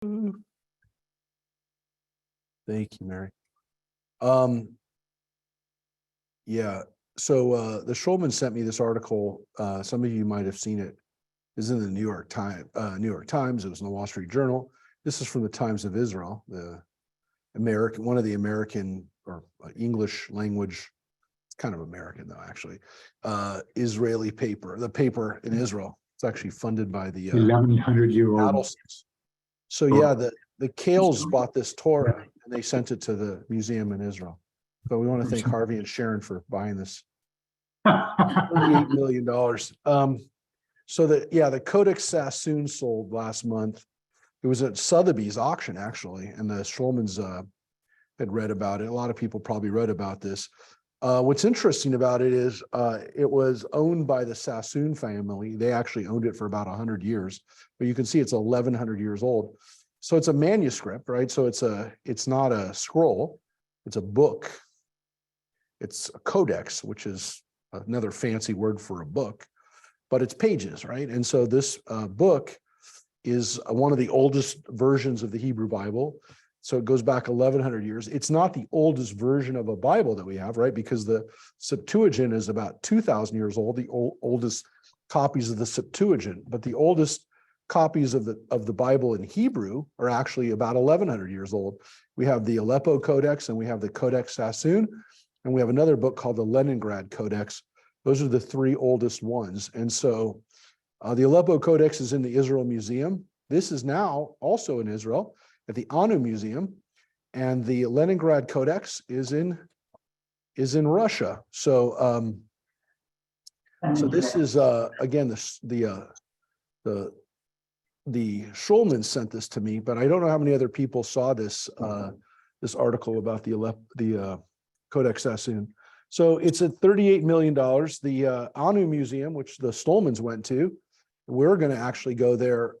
Thank you, Mary. Yeah. So the Schulman sent me this article. Some of you might have seen it. Is in the New York Times. It was in the Wall Street Journal. This is from the Times of Israel, one of the American or English language. It's kind of American though, actually. Israeli paper, the paper in Israel. It's actually funded by the 1100-year-old. So yeah, the Kales bought this Torah and they sent it to the museum in Israel. So we want to thank Harvey and Sharon for buying this $38 million. So the Codex Sassoon sold last month. It was at Sotheby's auction, actually, and the Schulmans had read about it. A lot of people probably read about this. What's interesting about it is it was owned by the Sassoon family. They actually owned it for about 100 years, but you can see it's 1,100 years old. So it's a manuscript, right? So it's not a scroll, it's a book. It's a codex, which is another fancy word for a book, but it's pages, right? And so this book is one of the oldest versions of the Hebrew Bible. So it goes back 1,100 years. It's not the oldest version of a Bible that we have, right? Because the Septuagint is about 2,000 years old, the oldest copies of the Septuagint, but the oldest copies of the Bible in Hebrew are actually about 1,100 years old. We have the Aleppo Codex and we have the Codex Sassoon, and we have another book called the Leningrad Codex. Those are the three oldest ones. And so the Aleppo Codex is in the Israel Museum. This is now also in Israel at the Anu Museum, and the Leningrad Codex is in Russia. So so this is again the Schulman sent this to me, but I don't know how many other people saw this this article about the Codex Sassoon. So it's at $38 million. The Anu Museum, which the Stolmans went to, we're going to actually go there.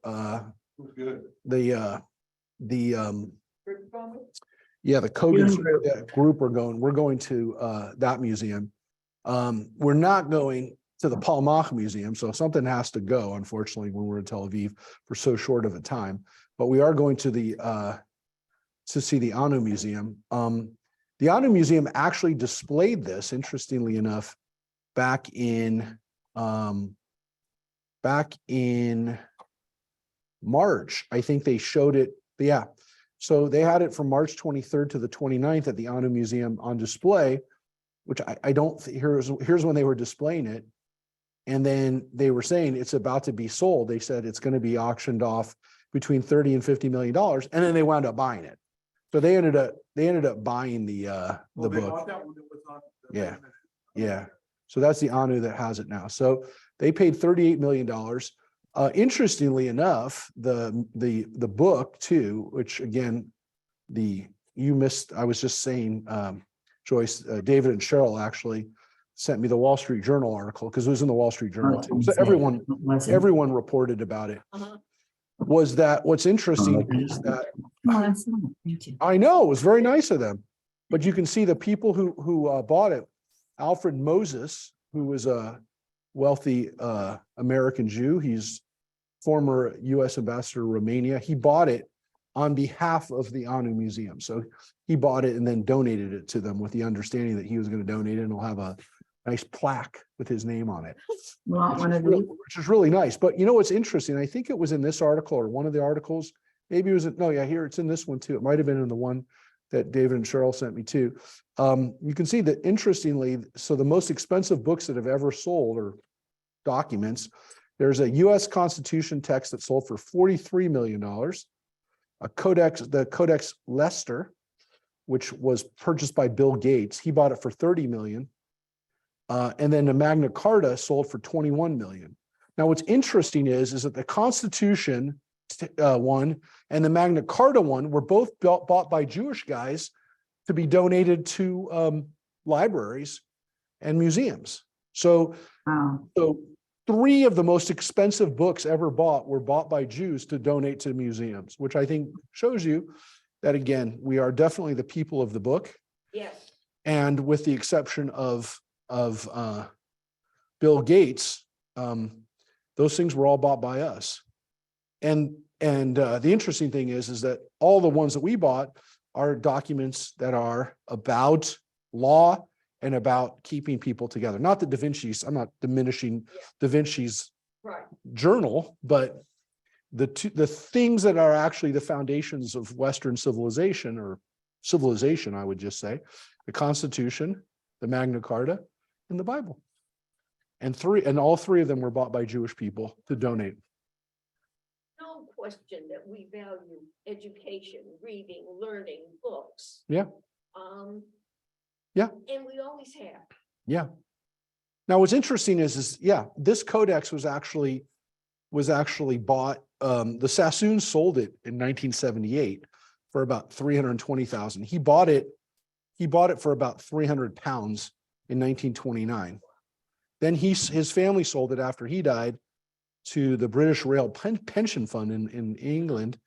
The Kogan group are going. We're going to that museum. We're not going to the Palmach Museum, so something has to go, unfortunately, when we're in Tel Aviv for so short of a time. But we are going to to see the Anu Museum. The Anu Museum actually displayed this, interestingly enough, back in March. I think they showed it. Yeah. So they had it from March 23rd to the 29th at the Anu Museum on display, which I don't, here's when they were displaying it. And then they were saying it's about to be sold. They said it's going to be auctioned off between $30 and $50 million. And then they wound up buying it. So they ended up buying the book. Yeah. Yeah. So that's the Anu that has it now. So they paid $38 million. Interestingly enough, the book too, which again, you missed, I was just saying, Joyce, David and Cheryl actually sent me the Wall Street Journal article because it was in the Wall Street Journal too. So everyone reported about it. Was that what's interesting is that I know it was very nice of them, but you can see the people who bought it. Alfred Moses, who was a wealthy American Jew, he's former U.S. ambassador to Romania. He bought it on behalf of the Anu Museum. So he bought it and then donated it to them with the understanding that he was going to donate it and he'll have a nice plaque with his name on it, which is really nice. But you know what's interesting? I think it was in this article or one of the articles. Maybe it was here it's in this one too. It might have been in the one that David and Cheryl sent me too. You can see that interestingly, so the most expensive books that have ever sold or documents, there's a U.S. Constitution text that sold for $43 million. The Codex Leicester, which was purchased by Bill Gates, he bought it for $30 million. And then the Magna Carta sold for $21 million. Now, what's interesting is that the Constitution one and the Magna Carta one were both bought by Jewish guys to be donated to libraries and museums. So, so three of the most expensive books ever bought were bought by Jews to donate to museums, which I think shows you that, again, we are definitely the people of the book. Yes. And with the exception of Bill Gates, those things were all bought by us. And And the interesting thing is that all the ones that we bought are documents that are about law and about keeping people together. Not that Da Vinci's, I'm not diminishing Da Vinci's journal, but the things that are actually the foundations of Western civilization, or civilization, I would just say, the Constitution, the Magna Carta, and the Bible. And all three of them were bought by Jewish people to donate. No question that we value education, reading, learning, books. Yeah. Yeah. And we always have. Yeah. Now, what's interesting is this codex was actually bought. The Sassoons sold it in 1978 for about 320,000. He bought it for about 300 pounds in 1929. Then his family sold it after he died to the British Rail Pension Fund in England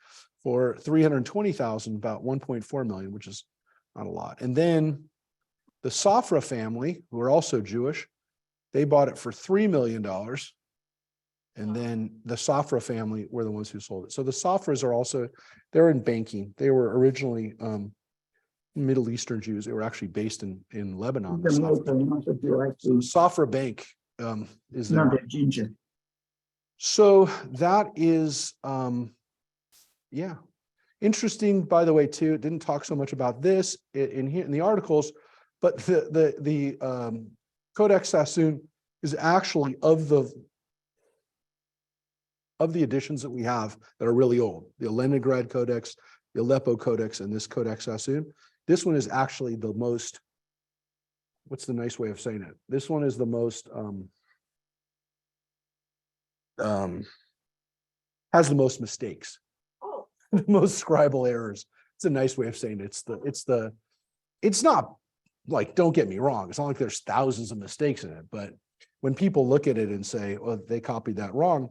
for 320,000, about 1.4 million, which is not a lot. And then the Safra family, who are also Jewish, they bought it for $3 million. And then the Safra family were the ones who sold it. So the Safras are also, they're in banking. They were originally Middle Eastern Jews. They were actually based in Lebanon. So Safra Bank is there. Ginger. So that is, yeah. Interesting, by the way, too. It didn't talk so much about this in the articles, but the Codex Sassoon is actually of the editions that we have that are really old. The Leningrad Codex, the Aleppo Codex, and this Codex Sassoon. This one is actually the most, what's the nice way of saying it? This one is the most, has the most mistakes. Oh. The most scribal errors. It's a nice way of saying it. It's not like, don't get me wrong, it's not like there's thousands of mistakes in it, but when people look at it and say, well, they copied that wrong,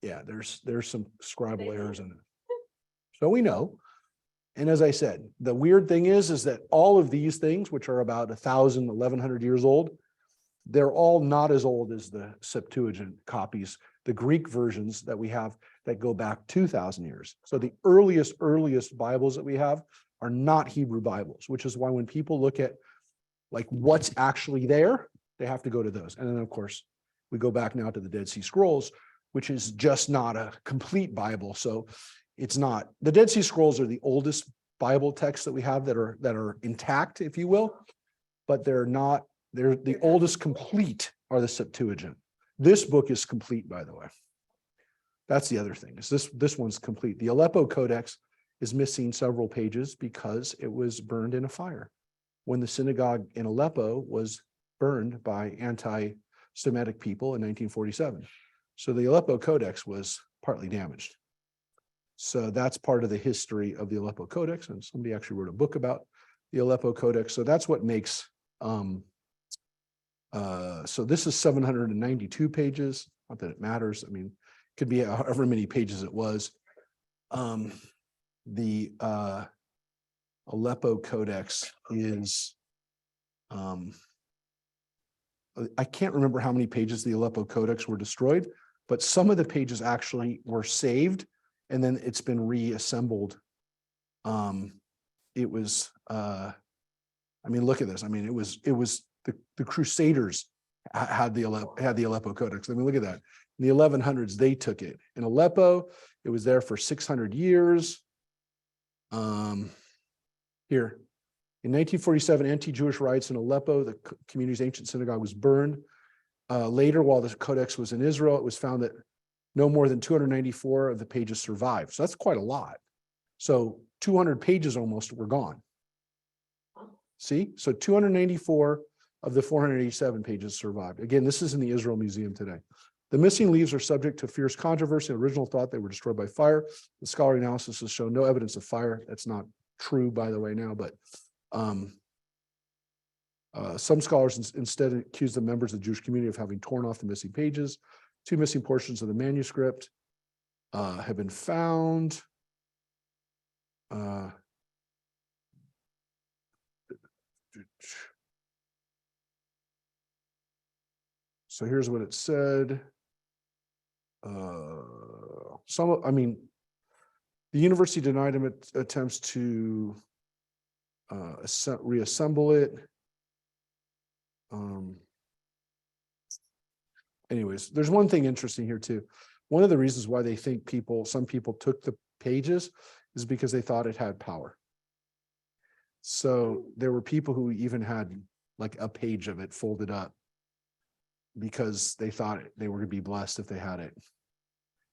yeah, there's some scribal errors in it. So we know. And as I said, the weird thing is that all of these things, which are about 1,000, 1,100 years old, they're all not as old as the Septuagint copies, the Greek versions that we have that go back 2,000 years. So the earliest Bibles that we have are not Hebrew Bibles, which is why when people look at like what's actually there, they have to go to those. And then of course, we go back now to the Dead Sea Scrolls, which is just not a complete Bible. So it's not, the Dead Sea Scrolls are the oldest Bible texts that we have that are intact, if you will, but they're the oldest complete are the Septuagint. This book is complete, by the way. That's the other thing, is this one's complete. The Aleppo Codex is missing several pages because it was burned in a fire when the synagogue in Aleppo was burned by anti-Semitic people in 1947. So the Aleppo Codex was partly damaged. So that's part of the history of the Aleppo Codex, and somebody actually wrote a book about the Aleppo Codex. So that's what makes, so this is 792 pages, not that it matters. I mean, it could be however many pages it was. The Aleppo Codex is, I can't remember how many pages the Aleppo Codex were destroyed, but some of the pages actually were saved and then it's been reassembled. It was, I mean, look at this. I mean, it was the Crusaders had the Aleppo Codex. I mean, look at that. In the 1100s, they took it. In Aleppo, it was there for 600 years. Here, in 1947, anti-Jewish riots in Aleppo, the community's ancient synagogue was burned. Later, while the Codex was in Israel, it was found that no more than 294 of the pages survived. So that's quite a lot. So 200 pages almost were gone. See, so 294 of the 487 pages survived. Again, this is in the Israel Museum today. The missing leaves are subject to fierce controversy. The original thought they were destroyed by fire. The scholarly analysis has shown no evidence of fire. That's not true, by the way, now, but some scholars instead accuse the members of the Jewish community of having torn off the missing pages. Two missing portions of the manuscript have been found. So here's what it said. I mean, The university denied him attempts to reassemble it. Anyways, there's one thing interesting here too. One of the reasons why they think some people took the pages is because they thought it had power. So there were people who even had like a page of it folded up because they thought they were going to be blessed if they had it.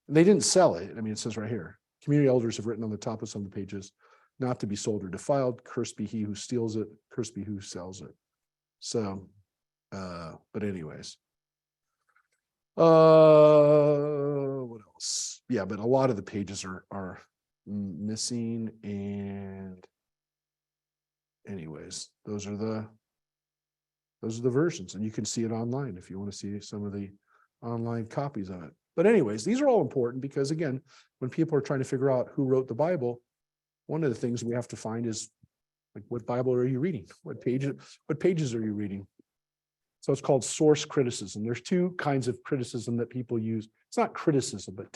And they didn't sell it. I mean, it says right here, community elders have written on the top of some of the pages, not to be sold or defiled. Cursed be he who steals it. Cursed be who sells it. So, but anyways. What else? Yeah, but a lot of the pages are missing. And anyways, those are the versions, and you can see it online if you want to see some of the online copies of it. But anyways, these are all important because again, when people are trying to figure out who wrote the Bible, one of the things we have to find is like, what Bible are you reading? What pages are you reading? So it's called source criticism. There's two kinds of criticism that people use. It's not criticism, but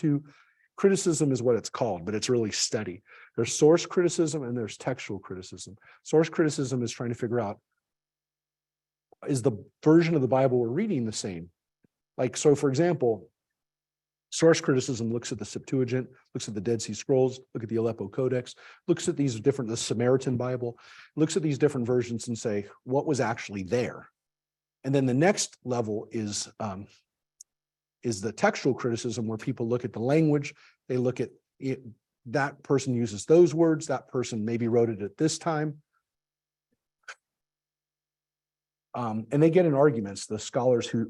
criticism is what it's called, but it's really study. There's source criticism and there's textual criticism. Source criticism is trying to figure out, is the version of the Bible we're reading the same? Like, so for example, source criticism looks at the Septuagint, looks at the Dead Sea Scrolls, look at the Aleppo Codex, looks at these different, the Samaritan Bible, looks at these different versions and say, what was actually there? And then the next level is the textual criticism, where people look at the language, they look at it, that person uses those words, that person maybe wrote it at this time. And they get in arguments, the scholars who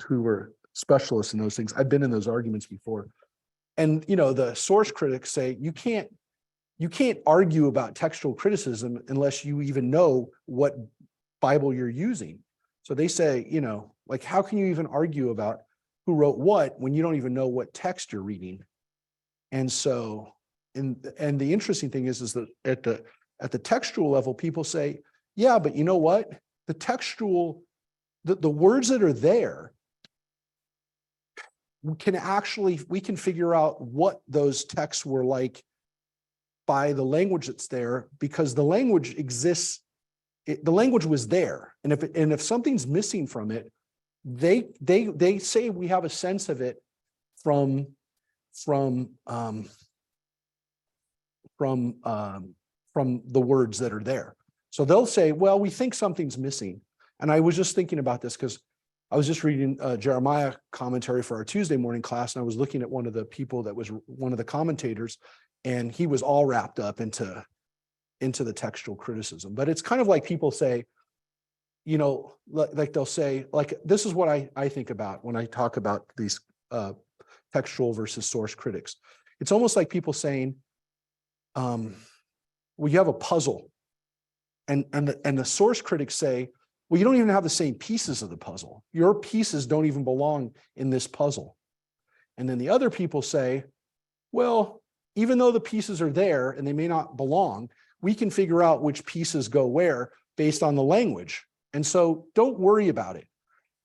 were specialists in those things. I've been in those arguments before. And the source critics say you can't argue about textual criticism unless you even know what Bible you're using. So they say, like, how can you even argue about who wrote what when you don't even know what text you're reading? And so, and the interesting thing is that at the textual level, people say, yeah, but you know what? The textual, the words that are there, we can figure out what those texts were like by the language that's there, because the language exists. The language was there, and if something's missing from it, they say we have a sense of it from the words that are there. So they'll say, well, we think something's missing. And I was just thinking about this because I was just reading Jeremiah commentary for our Tuesday morning class, and I was looking at one of the people that was one of the commentators, and he was all wrapped up into the textual criticism. But it's kind of like people say, like they'll say, like, this is what I think about when I talk about these textual versus source critics. It's almost like people saying, well, you have a puzzle, and the source critics say, well, you don't even have the same pieces of the puzzle. Your pieces don't even belong in this puzzle. And then the other people say, well, even though the pieces are there and they may not belong, we can figure out which pieces go where based on the language. And so don't worry about it.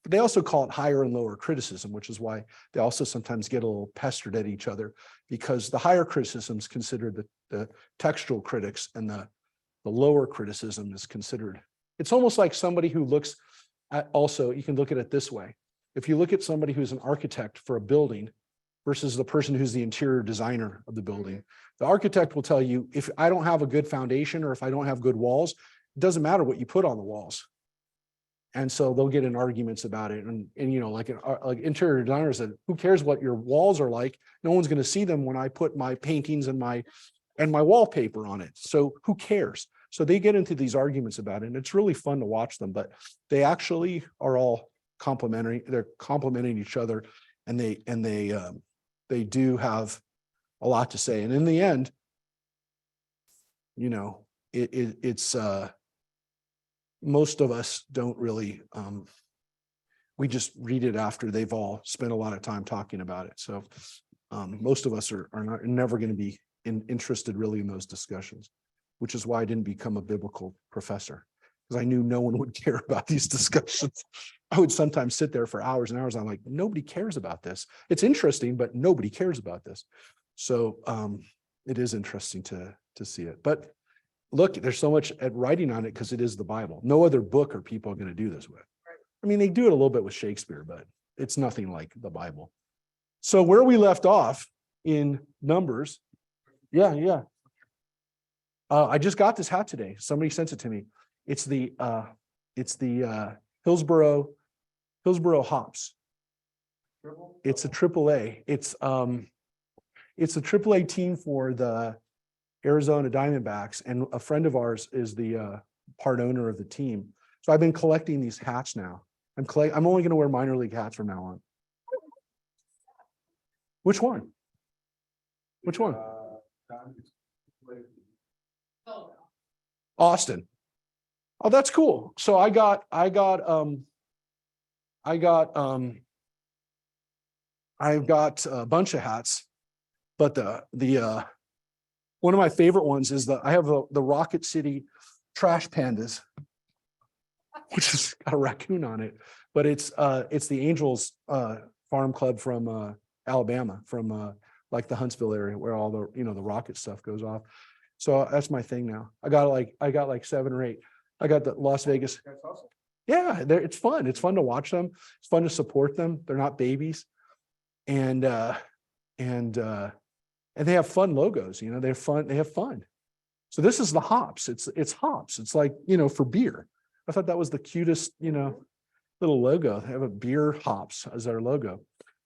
But they also call it higher and lower criticism, which is why they also sometimes get a little pestered at each other, because the higher criticism is considered the textual critics, and the lower criticism is considered. It's almost like somebody who looks at, also, you can look at it this way. If you look at somebody who's an architect for a building versus the person who's the interior designer of the building, the architect will tell you, if I don't have a good foundation or if I don't have good walls, it doesn't matter what you put on the walls. And so they'll get in arguments about it. And like interior designer said, who cares what your walls are like? No one's going to see them when I put my paintings and my wallpaper on it. So who cares? So they get into these arguments about it, and it's really fun to watch them, but they actually are all complementary. They're complementing each other, and they do have a lot to say. And in the end, it's most of us don't really, we just read it after they've all spent a lot of time talking about it. So most of us are never going to be interested really in those discussions, which is why I didn't become a biblical professor, because I knew no one would care about these discussions. I would sometimes sit there for hours and hours. I'm like, nobody cares about this. It's interesting, but nobody cares about this. So It is interesting to see it. But look, there's so much at writing on it because it is the Bible. No other book are people going to do this with. I mean, they do it a little bit with Shakespeare, but it's nothing like the Bible. So where we left off in Numbers, yeah. I just got this hat today. Somebody sent it to me. It's the Hillsborough hops. It's a AAA. It's a AAA team for the Arizona Diamondbacks, and a friend of ours is the part owner of the team. So I've been collecting these hats now. I'm only going to wear minor league hats from now on. Which one? Which one? Austin. Oh, that's cool. So I've got a bunch of hats, but the one of my favorite ones is I have the Rocket City Trash Pandas, which has got a raccoon on it, but it's the Angels farm club from Alabama, from like the Huntsville area where all the the rocket stuff goes off. So that's my thing now. I got like 7 or 8. I got the Las Vegas. That's awesome. Yeah, it's fun. It's fun to watch them. It's fun to support them. They're not babies, and they have fun logos. They have fun. They have fun. So this is the hops. It's hops. It's like for beer. I thought that was the cutest little logo. They have a beer hops as our logo.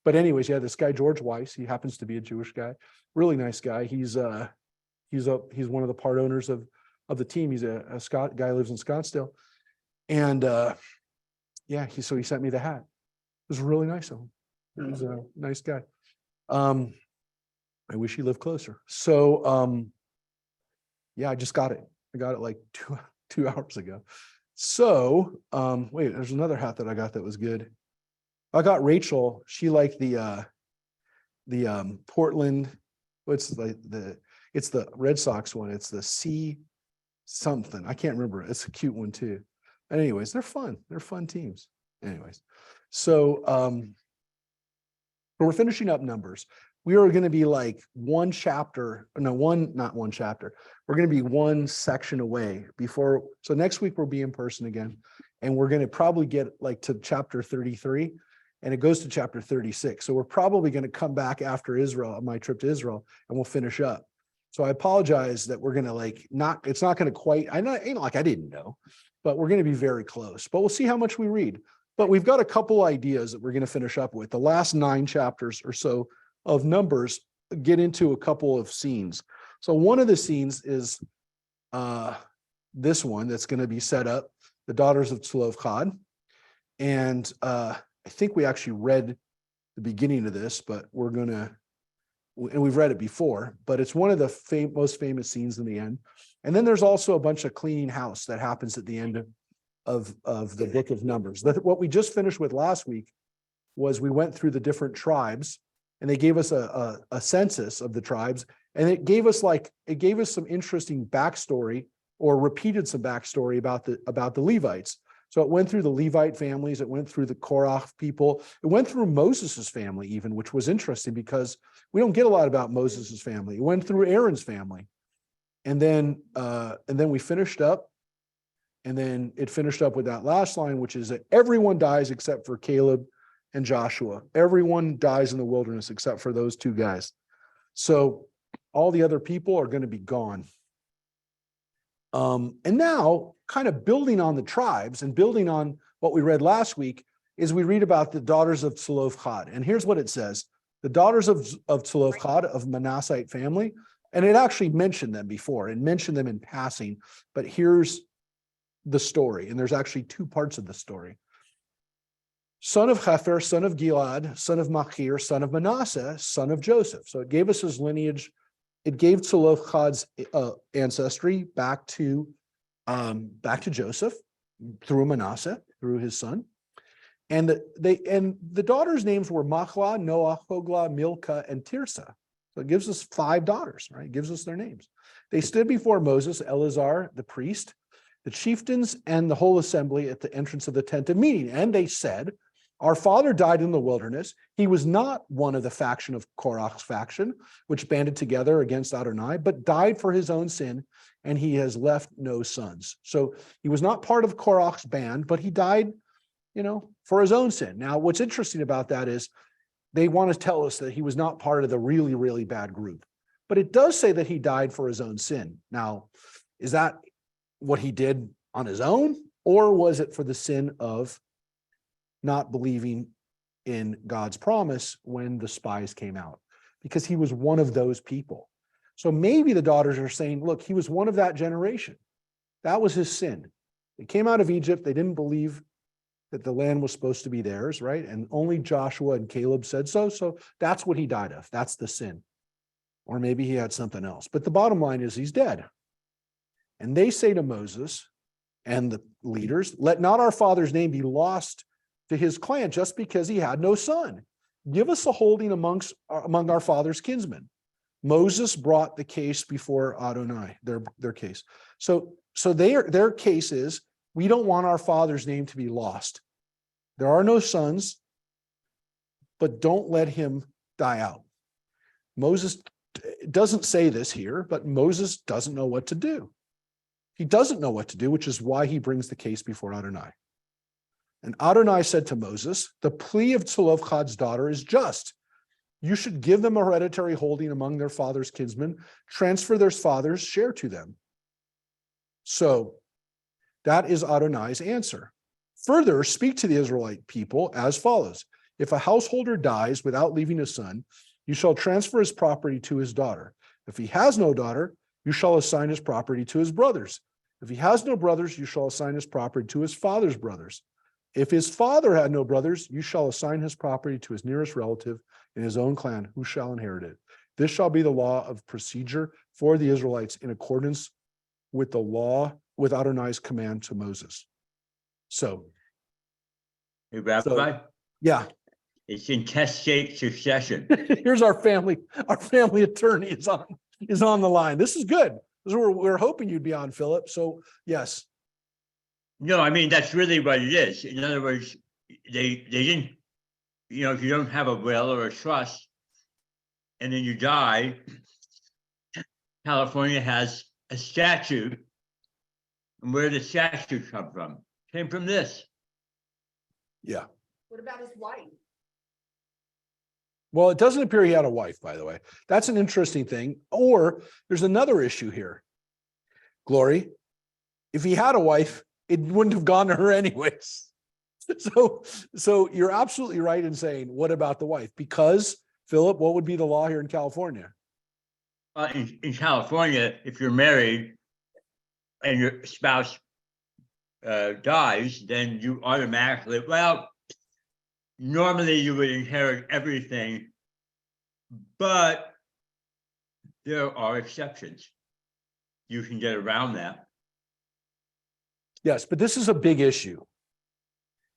But anyways, yeah, this guy George Weiss. He happens to be a Jewish guy. Really nice guy. He's one of the part owners of the team. He's a Scott guy who lives in Scottsdale. And he sent me the hat. It was really nice of him. He was a nice guy. I wish he lived closer. So I just got it. I got it like two hours ago. So wait, there's another hat that I got that was good. I got Rachel. She liked the Portland. It's the Red Sox one. It's the C something. I can't remember. It's a cute one too. Anyways, they're fun. They're fun teams. Anyways, so we're finishing up Numbers. We are going to be like not one chapter. We're going to be one section away before. So next week we'll be in person again, and we're going to probably get like to chapter 33, and it goes to chapter 36. So we're probably going to come back after Israel, my trip to Israel, and we'll finish up. So I apologize that we're going to it's not going to quite, ain't like I didn't know, but we're going to be very close, but we'll see how much we read. But we've got a couple ideas that we're going to finish up with. The last 9 chapters or so of Numbers get into a couple of scenes. So one of the scenes is this one that's going to be set up, the daughters of Tzlov-Chad. And I think we actually read the beginning of this, but and we've read it before, but it's one of the most famous scenes in the end. And then there's also a bunch of cleaning house that happens at the end of the book of Numbers. What we just finished with last week was we went through the different tribes, and they gave us a census of the tribes, and it gave us some interesting backstory, or repeated some backstory about the Levites. So it went through the Levite families, it went through the Korach people, it went through Moses's family even, which was interesting because we don't get a lot about Moses's family. It went through Aaron's family, and then we finished up, and then it finished up with that last line, which is that everyone dies except for Caleb and Joshua. Everyone dies in the wilderness except for those 2 guys. So all the other people are going to be gone. And now, kind of building on the tribes and building on what we read last week, is we read about the daughters of Tzlov-Chad. And here's what it says. The daughters of Tzlov-Chad, of Manassite family, and it actually mentioned them before and mentioned them in passing, but here's the story. And there's actually 2 parts of the story. Son of Hefer, son of Gilad, son of Machir, son of Manasseh, son of Joseph. So it gave us his lineage. It gave Tzlov-Chad's ancestry back to Joseph through Manasseh, through his son. And the daughters' names were Machlah, Noah, Hoglah, Milcah, and Tirzah. So it gives us 5 daughters, right? It gives us their names. They stood before Moses, Eleazar, the priest, the chieftains, and the whole assembly at the entrance of the tent of meeting. And they said, Our father died in the wilderness. He was not one of the faction of Korach's faction, which banded together against Adonai, but died for his own sin, and he has left no sons. So he was not part of Korach's band, but he died, for his own sin. Now, what's interesting about that is they want to tell us that he was not part of the really, really bad group. But it does say that he died for his own sin. Now, is that what he did on his own, or was it for the sin of not believing in God's promise when the spies came out? Because he was one of those people. So maybe the daughters are saying, look, he was one of that generation. That was his sin. They came out of Egypt. They didn't believe that the land was supposed to be theirs, right? And only Joshua and Caleb said so. So that's what he died of. That's the sin. Or maybe he had something else. But the bottom line is he's dead. And they say to Moses and the leaders, let not our father's name be lost to his clan just because he had no son. Give us a holding among our father's kinsmen. Moses brought the case before Adonai, their case. So their case is, we don't want our father's name to be lost. There are no sons, but don't let him die out. Moses doesn't say this here, but Moses doesn't know what to do. He doesn't know what to do, which is why he brings the case before Adonai. And Adonai said to Moses, the plea of Zelophehad's daughter is just. You should give them a hereditary holding among their father's kinsmen, transfer their father's share to them. So that is Adonai's answer. Further, speak to the Israelite people as follows. If a householder dies without leaving a son, you shall transfer his property to his daughter. If he has no daughter, you shall assign his property to his brothers. If he has no brothers, you shall assign his property to his father's brothers. If his father had no brothers, you shall assign his property to his nearest relative in his own clan, who shall inherit it. This shall be the law of procedure for the Israelites in accordance with the law, with Adonai's command to Moses. So, Hey, Rabbi, yeah. it's intestate succession. Here's our family attorney is on the line. This is good. This is where we're hoping you'd be on, Philip. So yes. No, I mean, that's really what it is. In other words, they didn't, if you don't have a will or a trust, and then you die, California has a statute. And where did the statute come from? Came from this. Yeah. What about his wife? Well, it doesn't appear he had a wife, by the way. That's an interesting thing. Or there's another issue here. Glory, if he had a wife, it wouldn't have gone to her anyways. So you're absolutely right in saying, what about the wife? Because, Philip, what would be the law here in California? In California, if you're married and your spouse dies, then you automatically, normally you would inherit everything, but there are exceptions. You can get around that. Yes, but this is a big issue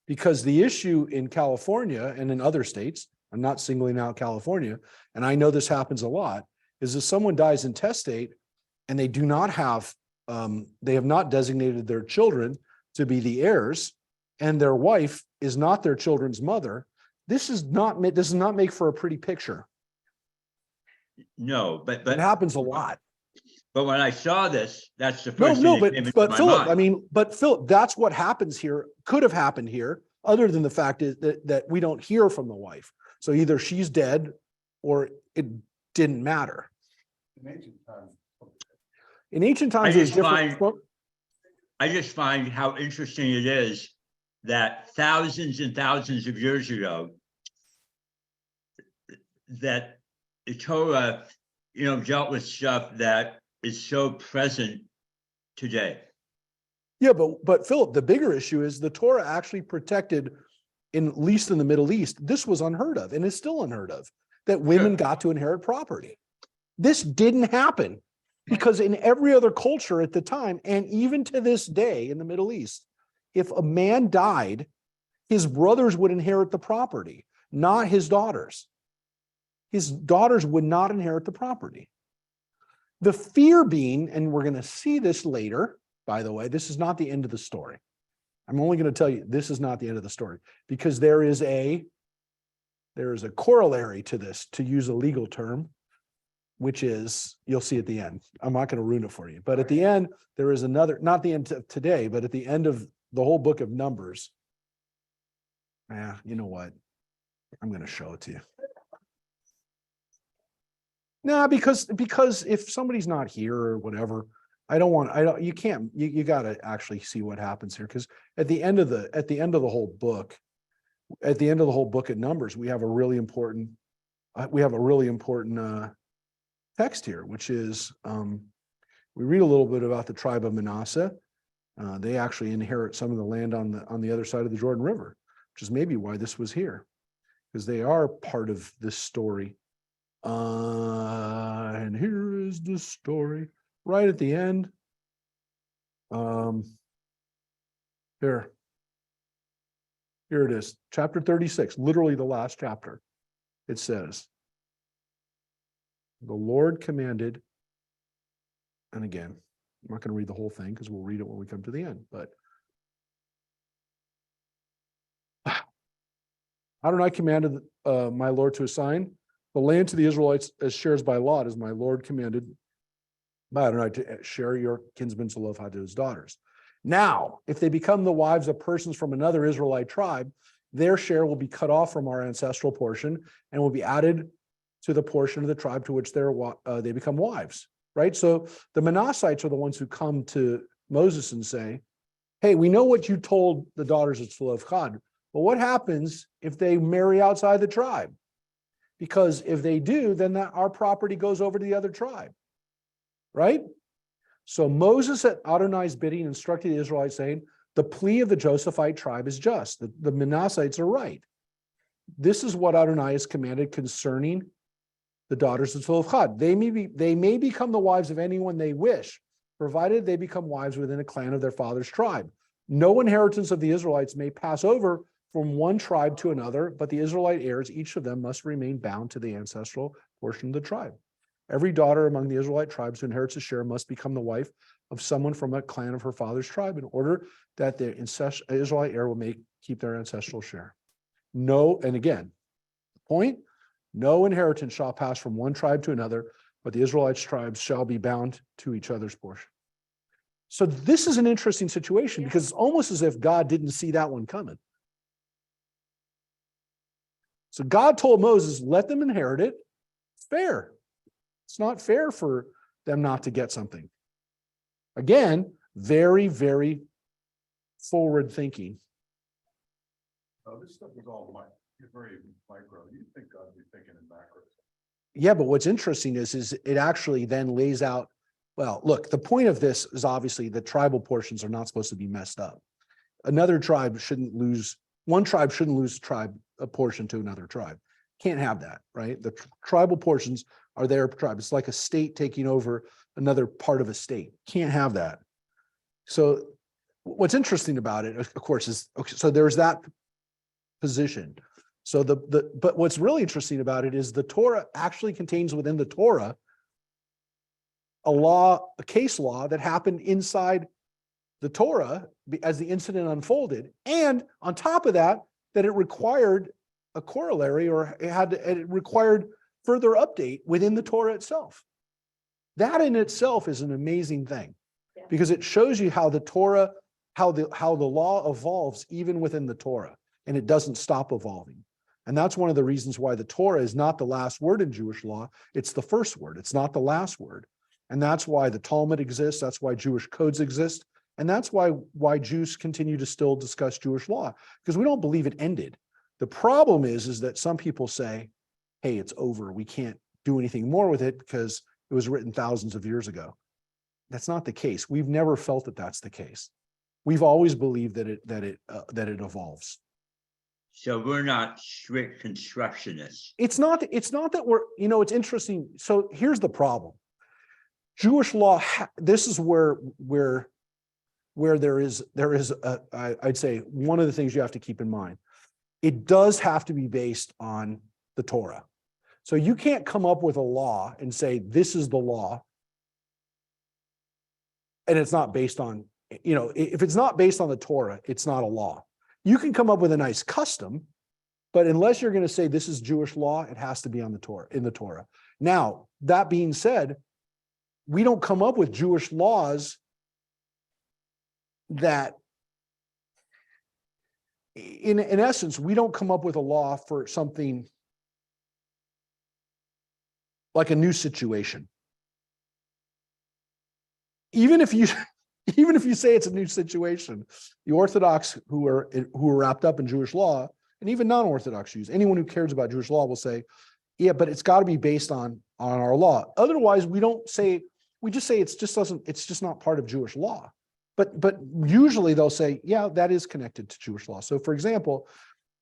because the issue in California and in other states, I'm not singling out California, and I know this happens a lot, is if someone dies intestate and they do not have, they have not designated their children to be the heirs, and their wife is not their children's mother, this does not make for a pretty picture. No, but it happens a lot. But when I saw this, that's the first thing that came into my Philip, mind. but Philip, that's what happens here, could have happened here, other than the fact is that we don't hear from the wife. So either she's dead or it didn't matter. In ancient times, there's different. I just find how interesting it is that thousands and thousands of years ago, that the Torah, dealt with stuff that is so present today. Yeah, but Philip, the bigger issue is the Torah actually protected, at least in the Middle East, this was unheard of and is still unheard of, that women got to inherit property. This didn't happen because in every other culture at the time, and even to this day in the Middle East, if a man died, his brothers would inherit the property, not his daughters. His daughters would not inherit the property. The fear being, and we're going to see this later, by the way, this is not the end of the story. I'm only going to tell you, this is not the end of the story, because there is a corollary to this, to use a legal term, which is, you'll see at the end. I'm not going to ruin it for you, but at the end, there is another, not the end of today, but at the end of the whole book of Numbers. Yeah, you know what? I'm going to show it to you. No, because if somebody's not here or whatever, you can't, you got to actually see what happens here. Because at the end of the whole book, at Numbers, we have a really important text here, which is, we read a little bit about the tribe of Manasseh. They actually inherit some of the land on the other side of the Jordan River, which is maybe why this was here, because they are part of this story. And here is the story right at the end. Here it is, chapter 36, literally the last chapter. It says, the Lord commanded, and again, I'm not going to read the whole thing because we'll read it when we come to the end, but Adonai commanded my Lord to assign the land to the Israelites as shares by lot, as my Lord commanded by Adonai to share your kinsman Zelophehad to his daughters. Now, if they become the wives of persons from another Israelite tribe, their share will be cut off from our ancestral portion and will be added to the portion of the tribe to which they become wives, right? So the Manassites are the ones who come to Moses and say, hey, we know what you told the daughters of Zelophehad, but what happens if they marry outside the tribe? Because if they do, then our property goes over to the other tribe, right? So Moses, at Adonai's bidding, instructed the Israelites, saying, the plea of the Josephite tribe is just. The Manassites are right. This is what Adonai has commanded concerning the daughters of Zelophehad. They may become the wives of anyone they wish, provided they become wives within a clan of their father's tribe. No inheritance of the Israelites may pass over from one tribe to another, but the Israelite heirs, each of them must remain bound to the ancestral portion of the tribe. Every daughter among the Israelite tribes who inherits a share must become the wife of someone from a clan of her father's tribe in order that the Israelite heir will keep their ancestral share. No, and again, point, no inheritance shall pass from one tribe to another, but the Israelites' tribes shall be bound to each other's portion. So this is an interesting situation because it's almost as if God didn't see that one coming. So God told Moses, let them inherit it. It's fair. It's not fair for them not to get something. Again, very, very forward thinking. This stuff is all very micro. You think God would be thinking in macro. Yeah, but what's interesting is it actually then lays out, well, look, the point of this is obviously the tribal portions are not supposed to be messed up. One tribe shouldn't lose a portion to another tribe. Can't have that, right? The tribal portions are their tribe. It's like a state taking over another part of a state. Can't have that. So what's interesting about it, of course, is, okay, so there's that position. So but what's really interesting about it is the Torah actually contains within the Torah a case law that happened inside the Torah as the incident unfolded. And on top of that it required a corollary, or it required further update within the Torah itself. That in itself is an amazing thing, because it shows you how the Torah, how the law evolves even within the Torah, and it doesn't stop evolving. And that's one of the reasons why the Torah is not the last word in Jewish law. It's the first word. It's not the last word. And that's why the Talmud exists. That's why Jewish codes exist. And that's why Jews continue to still discuss Jewish law, because we don't believe it ended. The problem is that some people say, hey, it's over. We can't do anything more with it because it was written thousands of years ago. That's not the case. We've never felt that that's the case. We've always believed that it evolves. So we're not strict constructionists. It's not that we're, it's interesting. So here's the problem. Jewish law, this is where there is I'd say one of the things you have to keep in mind. It does have to be based on the Torah. So you can't come up with a law and say, this is the law, and it's not based on if it's not based on the Torah, it's not a law. You can come up with a nice custom, but unless you're going to say this is Jewish law, it has to be on the Torah, in the Torah. Now, that being said, we don't come up with Jewish laws that, in essence, we don't come up with a law for something like a new situation. Even if you say it's a new situation, the Orthodox who are wrapped up in Jewish law, and even non-Orthodox Jews, anyone who cares about Jewish law will say, yeah, but it's got to be based on our law. Otherwise, we just say it's just not part of Jewish law. But usually they'll say, yeah, that is connected to Jewish law. So for example,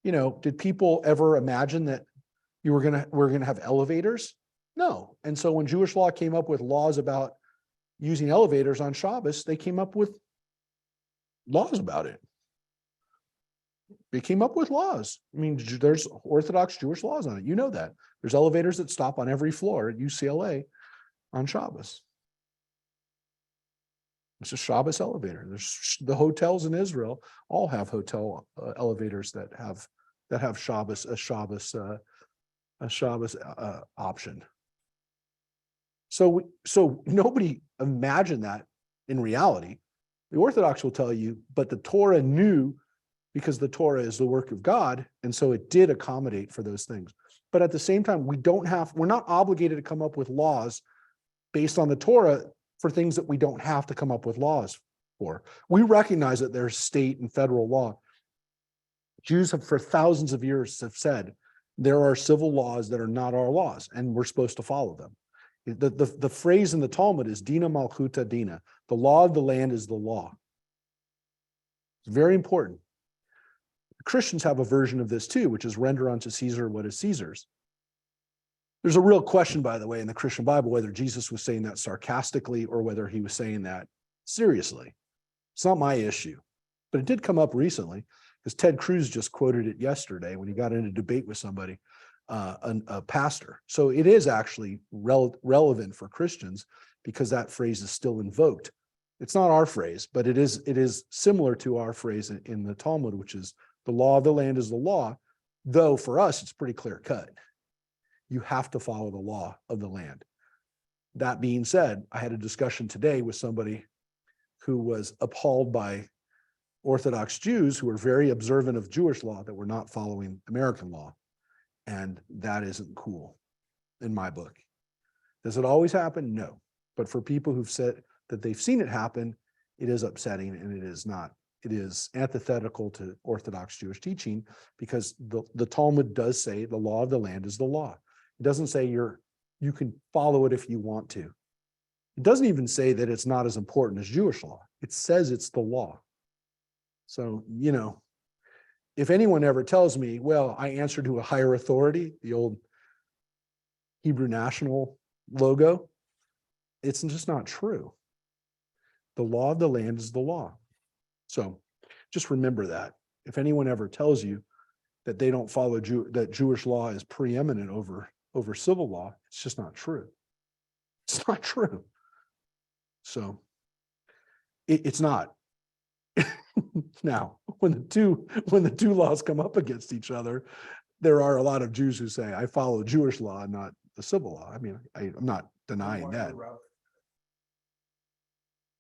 did people ever imagine that we're gonna have elevators? No. And so when Jewish law came up with laws about using elevators on Shabbos, they came up with laws about it. They came up with laws. I mean, there's Orthodox Jewish laws on it. You know that. There's elevators that stop on every floor at UCLA on Shabbos. It's a Shabbos elevator. There's the hotels in Israel all have hotel elevators that have Shabbos, a Shabbos option. So nobody imagined that in reality. The Orthodox will tell you, but the Torah knew, because the Torah is the work of God, and so it did accommodate for those things. But at the same time, we're not obligated to come up with laws based on the Torah for things that we don't have to come up with laws for. We recognize that there's state and federal law. Jews have for thousands of years have said there are civil laws that are not our laws, and we're supposed to follow them. The phrase in the Talmud is Dina Malchuta Dina. The law of the land is the law. It's very important. Christians have a version of this too, which is render unto Caesar what is Caesar's. There's a real question, by the way, in the Christian Bible, whether Jesus was saying that sarcastically or whether he was saying that seriously. It's not my issue, but it did come up recently because Ted Cruz just quoted it yesterday when he got in a debate with somebody, a pastor. So it is actually relevant for Christians because that phrase is still invoked. It's not our phrase, but it is similar to our phrase in the Talmud, which is the law of the land is the law, though for us, it's pretty clear cut. You have to follow the law of the land. That being said, I had a discussion today with somebody who was appalled by Orthodox Jews who were very observant of Jewish law that were not following American law. And that isn't cool in my book. Does it always happen? No. But for people who've said that they've seen it happen, it is upsetting and it is not. It is antithetical to Orthodox Jewish teaching because the Talmud does say the law of the land is the law. It doesn't say you can follow it if you want to. It doesn't even say that it's not as important as Jewish law. It says it's the law. So, if anyone ever tells me, well, I answer to a higher authority, the old Hebrew national logo, it's just not true. The law of the land is the law. So just remember that. If anyone ever tells you that they don't follow that Jewish law is preeminent over civil law, it's just not true. It's not true. So it's not. Now, when the two laws come up against each other, there are a lot of Jews who say, I follow Jewish law, not the civil law. I mean, I'm not denying that.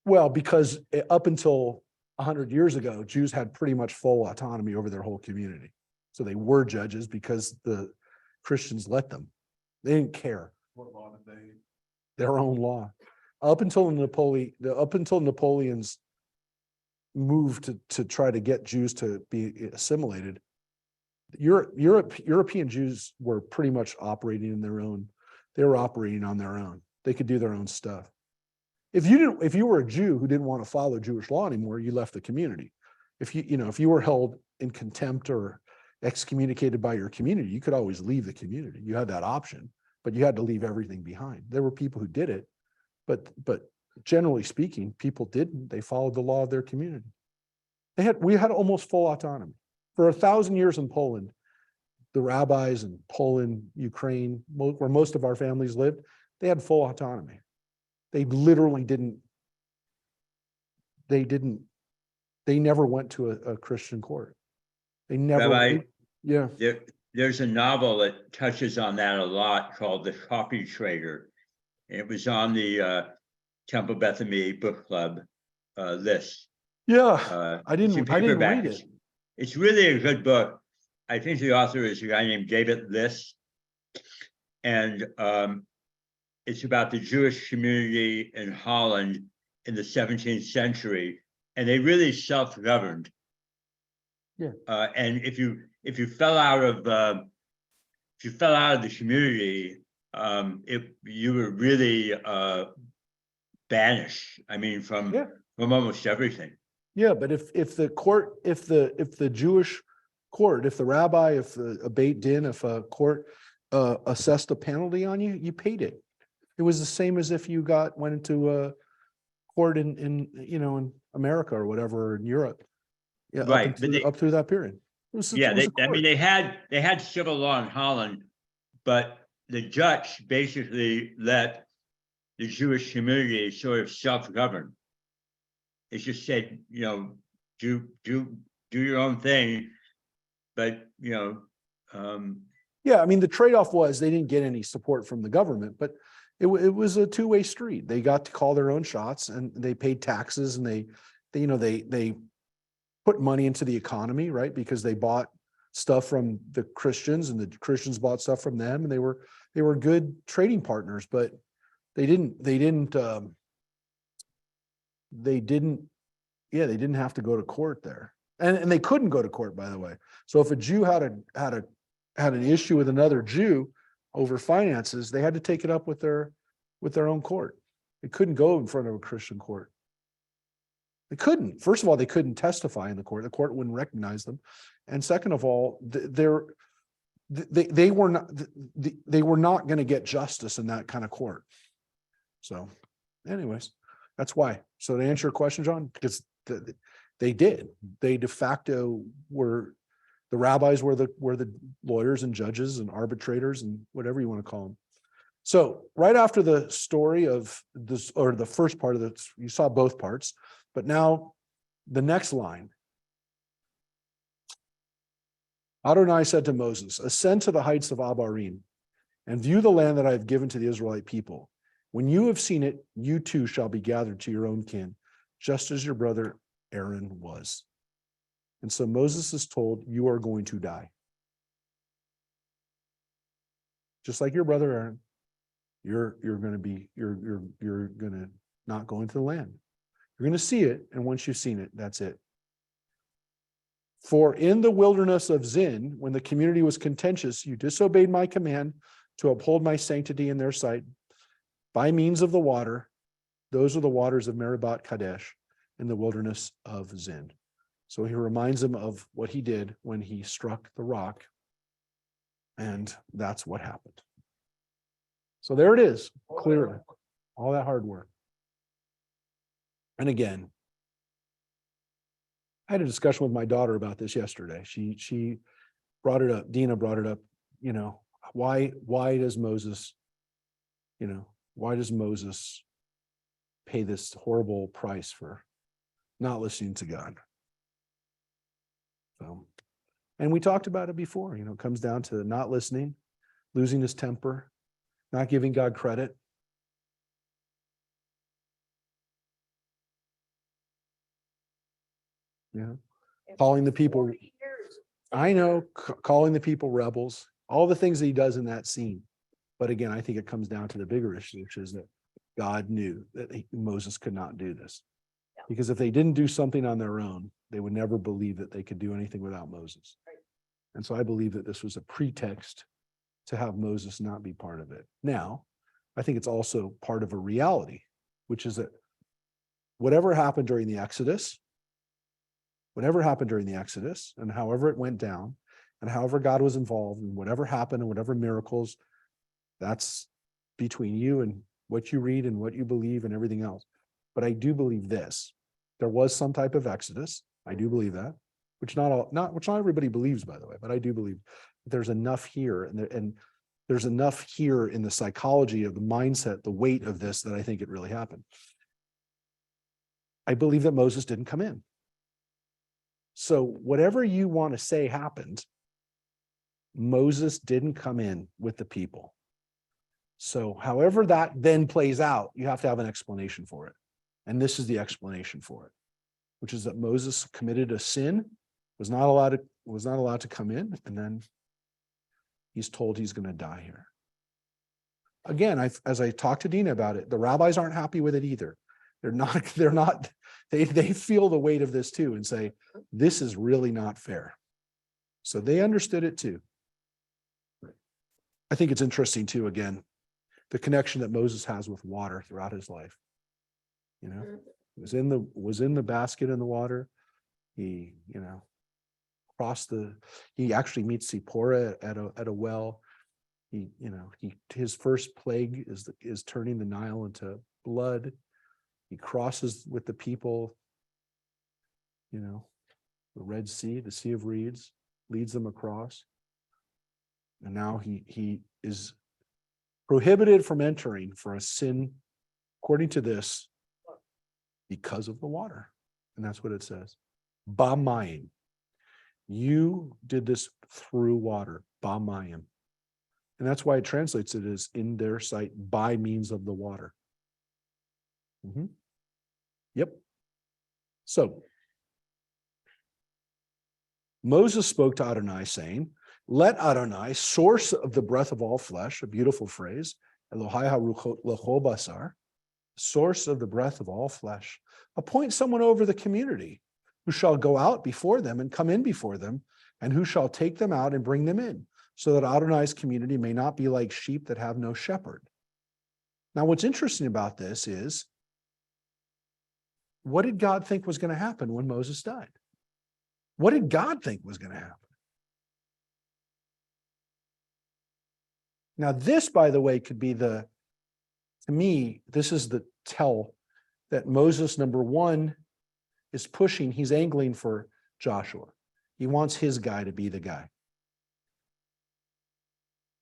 Well, because up until 100 years ago, Jews had pretty much full autonomy over their whole community. So they were judges because the Christians let them. They didn't care. What law did they? Their own law. Up until Napoleon's move to try to get Jews to be assimilated, European Jews were pretty much operating in their own. They were operating on their own. They could do their own stuff. If you were a Jew who didn't want to follow Jewish law anymore, you left the community. If you were held in contempt or excommunicated by your community, you could always leave the community. You had that option, but you had to leave everything behind. There were people who did it, but generally speaking, people didn't. They followed the law of their community. We had almost full autonomy. For 1,000 years in Poland, the rabbis in Poland, Ukraine, where most of our families lived, they had full autonomy. They literally didn't they didn't, they never went to a Christian court. They never, Rabbi, yeah, there's a novel that touches on that a lot called The Copy Trader. It was on the Temple Bethany Book Club list. yeah, I It's in didn't read paperback. it. It's really a good book. I think the author is a guy named David Liss. And it's about the Jewish community in Holland in the 17th century, and they really self-governed. Yeah. And if you fell out of the community, you were really banished. I mean, from Yeah. almost everything. Yeah, but if the court, if the Jewish court, if the rabbi, if a Beit Din, if a court assessed a penalty on you, you paid it. It was the same as if you went into a court in in America or whatever, in Europe. Yeah, Right, but up through that period. It was Yeah, a I court. mean, they had civil law in Holland, but the Dutch basically let the Jewish community sort of self-govern. It just said, do your own thing, but Yeah, I mean, the trade-off was they didn't get any support from the government, but it was a two-way street. They got to call their own shots, and they paid taxes, and they put money into the economy, right? Because they bought stuff from the Christians, and the Christians bought stuff from them, and they were good trading partners, but they didn't have to go to court there. And they couldn't go to court, by the way. So if a Jew had an issue with another Jew over finances, they had to take it up with their own court. They couldn't go in front of a Christian court. They couldn't. First of all, they couldn't testify in the court. The court wouldn't recognize them. And second of all, they were not going to get justice in that kind of court. So anyways, that's why. So to answer your question, John, because they de facto were, the rabbis were the lawyers and judges and arbitrators and whatever you want to call them. So right after the story of this, or the first part of this, you saw both parts, but now the next line. Adonai said to Moses, ascend to the heights of Abarim and view the land that I have given to the Israelite people. When you have seen it, you too shall be gathered to your own kin, just as your brother Aaron was. And so Moses is told, you are going to die. Just like your brother Aaron, you're going to not go into the land. You're going to see it, and once you've seen it, that's it. For in the wilderness of Zin, when the community was contentious, you disobeyed my command to uphold my sanctity in their sight by means of the water. Those are the waters of Meribah Kadesh in the wilderness of Zin. So he reminds them of what he did when he struck the rock. And that's what happened. So there it is, clearly, all that hard work. And again, I had a discussion with my daughter about this yesterday. She brought it up, Dina brought it up, why does Moses pay this horrible price for not listening to God? So, and we talked about it before, it comes down to not listening, losing his temper, not giving God credit. Calling the people, 40 years. I know, calling the people rebels, all the things that he does in that scene. But again, I think it comes down to the bigger issue, which is that God knew that Moses could not do this. Yeah. Because if they didn't do something on their own, they would never believe that they could do anything without Moses. Right. And so I believe that this was a pretext to have Moses not be part of it. Now, I think it's also part of a reality, which is that whatever happened during the Exodus, and however it went down, and however God was involved, and whatever happened, and whatever miracles, that's between you and what you read and what you believe and everything else. But I do believe this: there was some type of Exodus. I do believe that, which not everybody believes, by the way. But I do believe there's enough here, and there's enough here in the psychology of the mindset, the weight of this, that I think it really happened. I believe that Moses didn't come in. So whatever you want to say happened, Moses didn't come in with the people. So however that then plays out, you have to have an explanation for it. And this is the explanation for it, which is that Moses committed a sin, was not allowed to come in, and then he's told he's going to die here. Again, as I talked to Dina about it, the rabbis aren't happy with it either. They feel the weight of this too and say, this is really not fair. So they understood it too. I think it's interesting too, again, the connection that Moses has with water throughout his life. You know, was in the basket in the water. He, he actually meets Zipporah at a well. His first plague is turning the Nile into blood. He crosses with the people, the Red Sea, the Sea of Reeds, leads them across. And now he is prohibited from entering for a sin, according to this, because of the water. And that's what it says. Ba'mayim. You did this through water. Ba'mayim. And that's why it translates it as in their sight by means of the water. Yep. So Moses spoke to Adonai saying, let Adonai, source of the breath of all flesh, a beautiful phrase, Elohai haruchot lecho basar, source of the breath of all flesh, appoint someone over the community who shall go out before them and come in before them, and who shall take them out and bring them in, so that Adonai's community may not be like sheep that have no shepherd. Now, what's interesting about this is, what did God think was going to happen when Moses died? What did God think was going to happen? Now, this, by the way, could be to me, this is the tell that Moses, number one, is pushing, he's angling for Joshua. He wants his guy to be the guy.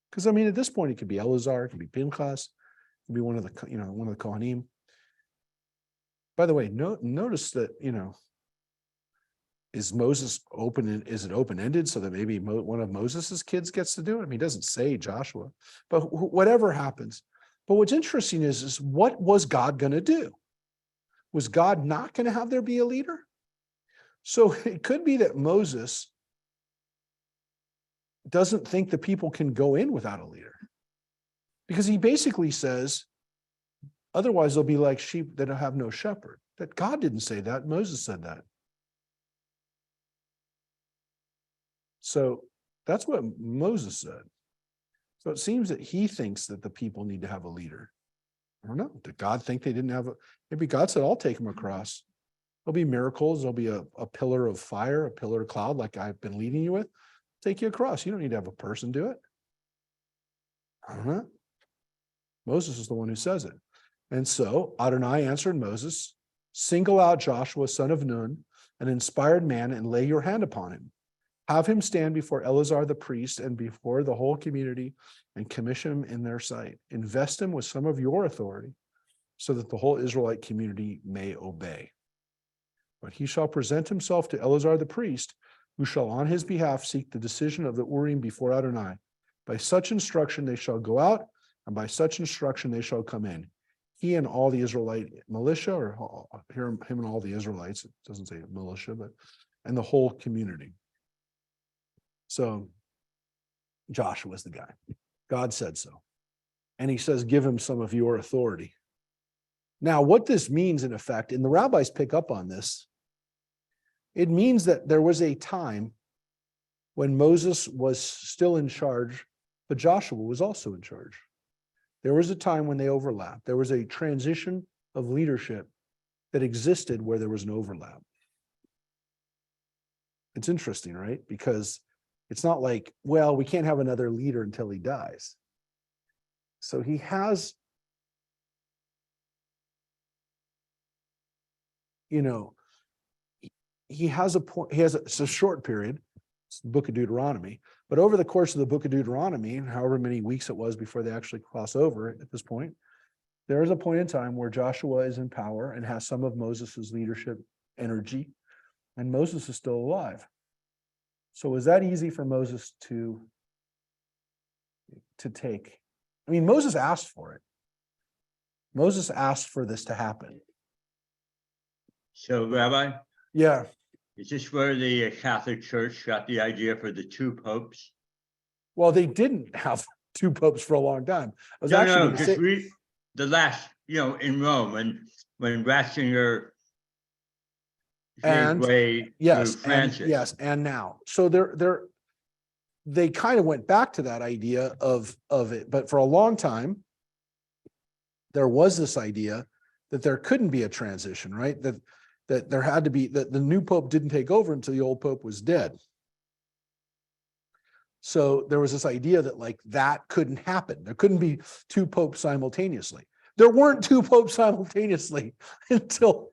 Because, at this point, it could be Eleazar, it could be Pinchas, it could be one of the Kohanim. By the way, notice that, is Moses is it open-ended so that maybe one of Moses's kids gets to do it? He doesn't say Joshua, but whatever happens. But what's interesting is what was God going to do? Was God not going to have there be a leader? So it could be that Moses doesn't think the people can go in without a leader, because he basically says, otherwise they'll be like sheep that have no shepherd. That God didn't say that, Moses said that. So that's what Moses said. So it seems that he thinks that the people need to have a leader. I don't know. Did God think they didn't have maybe God said, I'll take them across. There'll be miracles. There'll be a pillar of fire, a pillar of cloud, like I've been leading you with. Take you across. You don't need to have a person do it. I don't know. Moses is the one who says it. And so Adonai answered Moses, single out Joshua, son of Nun, an inspired man, and lay your hand upon him. Have him stand before Eleazar the priest and before the whole community, and commission him in their sight. Invest him with some of your authority, so that the whole Israelite community may obey. But he shall present himself to Eleazar the priest, who shall on his behalf seek the decision of the Urim before Adonai. By such instruction they shall go out, and by such instruction they shall come in. He and all the Israelite militia, or him and all the Israelites, it doesn't say militia, and the whole community. So Joshua's the guy. God said so. And he says, give him some of your authority. Now, what this means in effect, and the rabbis pick up on this, it means that there was a time when Moses was still in charge, but Joshua was also in charge. There was a time when they overlapped. There was a transition of leadership that existed where there was an overlap. It's interesting, right? Because it's not like, well, we can't have another leader until he dies. So he has, he has a point, it's a short period, it's the book of Deuteronomy, but over the course of the book of Deuteronomy, however many weeks it was before they actually cross over at this point, there is a point in time where Joshua is in power and has some of Moses's leadership energy, and Moses is still alive. So was that easy for Moses to take? I mean, Moses asked for it. Moses asked for this to happen. So Rabbi, Yeah. is this where the Catholic Church got the idea for the two popes? Well, they didn't have two popes for a long time. I was No, actually no, gonna just say- read the last, in Rome, when Ratzinger gave And way to yes, and Francis. yes, and now. So they kind of went back to that idea of it, but for a long time, there was this idea that there couldn't be a transition, right? That there had to be, that the new pope didn't take over until the old pope was dead. So there was this idea that like that couldn't happen. There couldn't be two popes simultaneously. There weren't two popes simultaneously until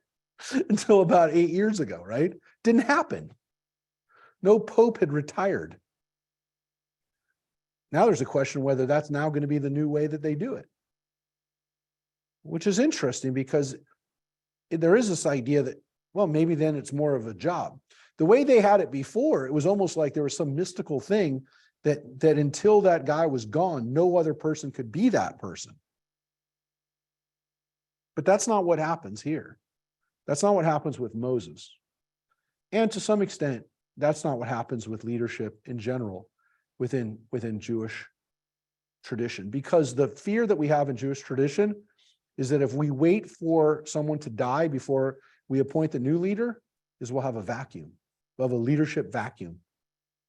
about 8 years ago, right? Didn't happen. No pope had retired. Now there's a question whether that's now going to be the new way that they do it, which is interesting because there is this idea that, well, maybe then it's more of a job. The way they had it before, it was almost like there was some mystical thing that until that guy was gone, no other person could be that person. But that's not what happens here. That's not what happens with Moses. And to some extent, that's not what happens with leadership in general within Jewish tradition. Because the fear that we have in Jewish tradition is that if we wait for someone to die before we appoint a new leader, is we'll have a vacuum. We'll have a leadership vacuum.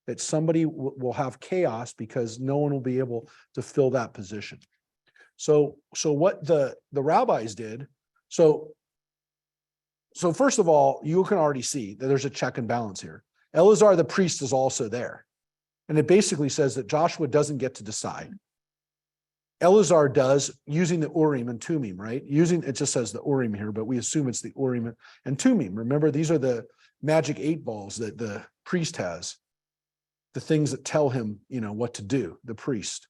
That somebody will have chaos because no one will be able to fill that position. So what the rabbis did, so first of all, you can already see that there's a check and balance here. Eleazar the priest is also there. And it basically says that Joshua doesn't get to decide. Eleazar does, using the Urim and Thummim, right? It just says the Urim here, but we assume it's the Urim and Thummim. Remember, these are the magic 8 balls that the priest has. The things that tell him, what to do, the priest.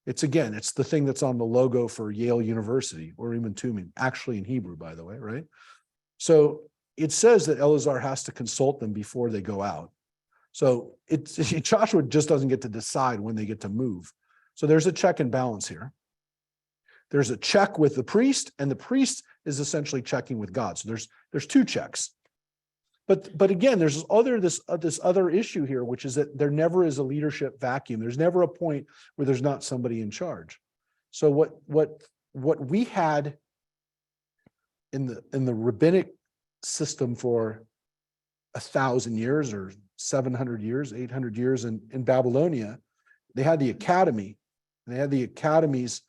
It's the thing that's on the logo for Yale University, Urim and Thummim, actually in Hebrew, by the way, right? So it says that Eleazar has to consult them before they go out. So Joshua just doesn't get to decide when they get to move. So there's a check and balance here. There's a check with the priest, and the priest is essentially checking with God. So there's 2 checks. But again, there's this other issue here, which is that there never is a leadership vacuum. There's never a point where there's not somebody in charge. So what we had in the rabbinic system for 1,000 years or 700 years, 800 years in Babylonia, they had the academy. And they had the academies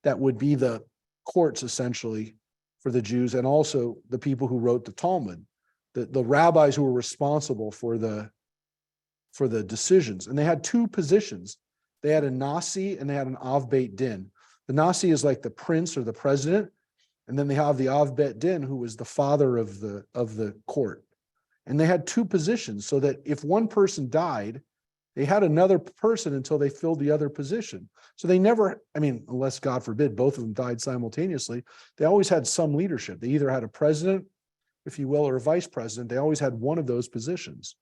that would be the courts essentially for the Jews, and also the people who wrote the Talmud. The rabbis who were responsible for the decisions. And they had 2 positions. They had a Nasi and they had an Av Beit Din. The Nasi is like the prince or the president. And then they have the Av Beit Din, who was the father of the court. And they had 2 positions so that if one person died, they had another person until they filled the other position. So they never, unless God forbid, both of them died simultaneously, they always had some leadership. They either had a president, if you will, or a vice president. They always had one of those positions.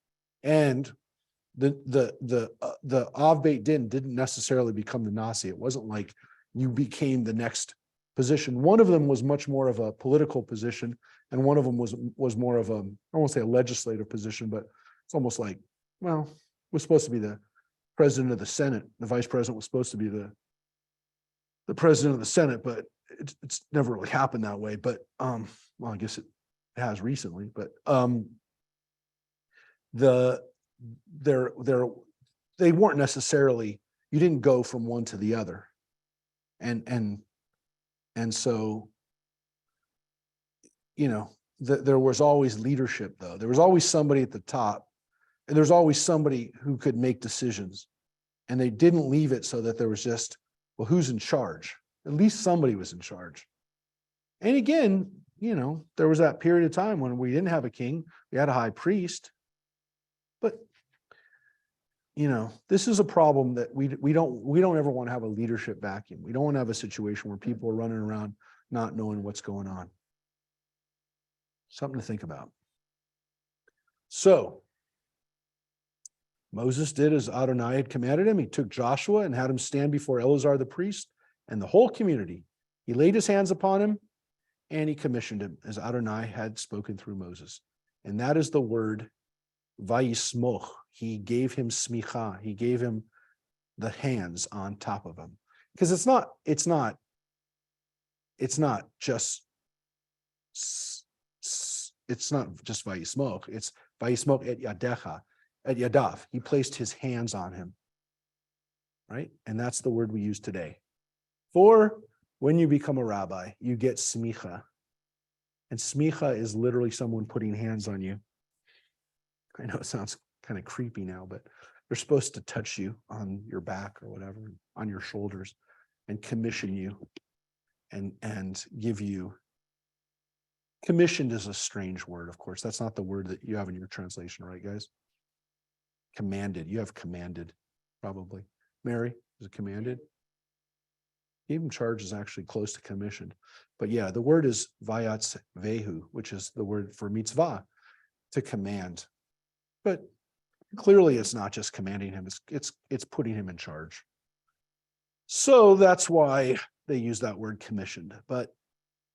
And the Av Beit Din didn't necessarily become the Nasi. It wasn't like you became the next position. One of them was much more of a political position, and one of them was more of I won't say a legislative position, but it's almost like, well, it was supposed to be the president of the Senate. The vice president was supposed to be the president of the Senate, but it's never really happened that way. But well, I guess it has recently, but they weren't necessarily, you didn't go from one to the other. And so, there was always leadership though. There was always somebody at the top, and there's always somebody who could make decisions. And they didn't leave it so that there was just, well, who's in charge? At least somebody was in charge. And again, there was that period of time when we didn't have a king, we had a high priest. But, this is a problem that we don't ever want to have a leadership vacuum. We don't want to have a situation where people are running around not knowing what's going on. Something to think about. So Moses did as Adonai had commanded him. He took Joshua and had him stand before Eleazar the priest and the whole community. He laid his hands upon him and he commissioned him as Adonai had spoken through Moses. And that is the word vayismoch. He gave him smicha. He gave him the hands on top of him. Because it's not just vayismoch. It's vayismoch et yadecha, et yadav. He placed his hands on him. Right? And that's the word we use today. For when you become a rabbi, you get smicha. And smicha is literally someone putting hands on you. I know it sounds kind of creepy now, but they're supposed to touch you on your back or whatever, on your shoulders, and commission you and give you. Commissioned is a strange word, of course. That's not the word that you have in your translation, right, guys? Commanded. You have commanded, probably. Mary, is it commanded? Even charge is actually close to commissioned. But yeah, the word is vayatz vehu, which is the word for mitzvah, to command. But clearly it's not just commanding him, it's putting him in charge. So that's why they use that word commissioned. But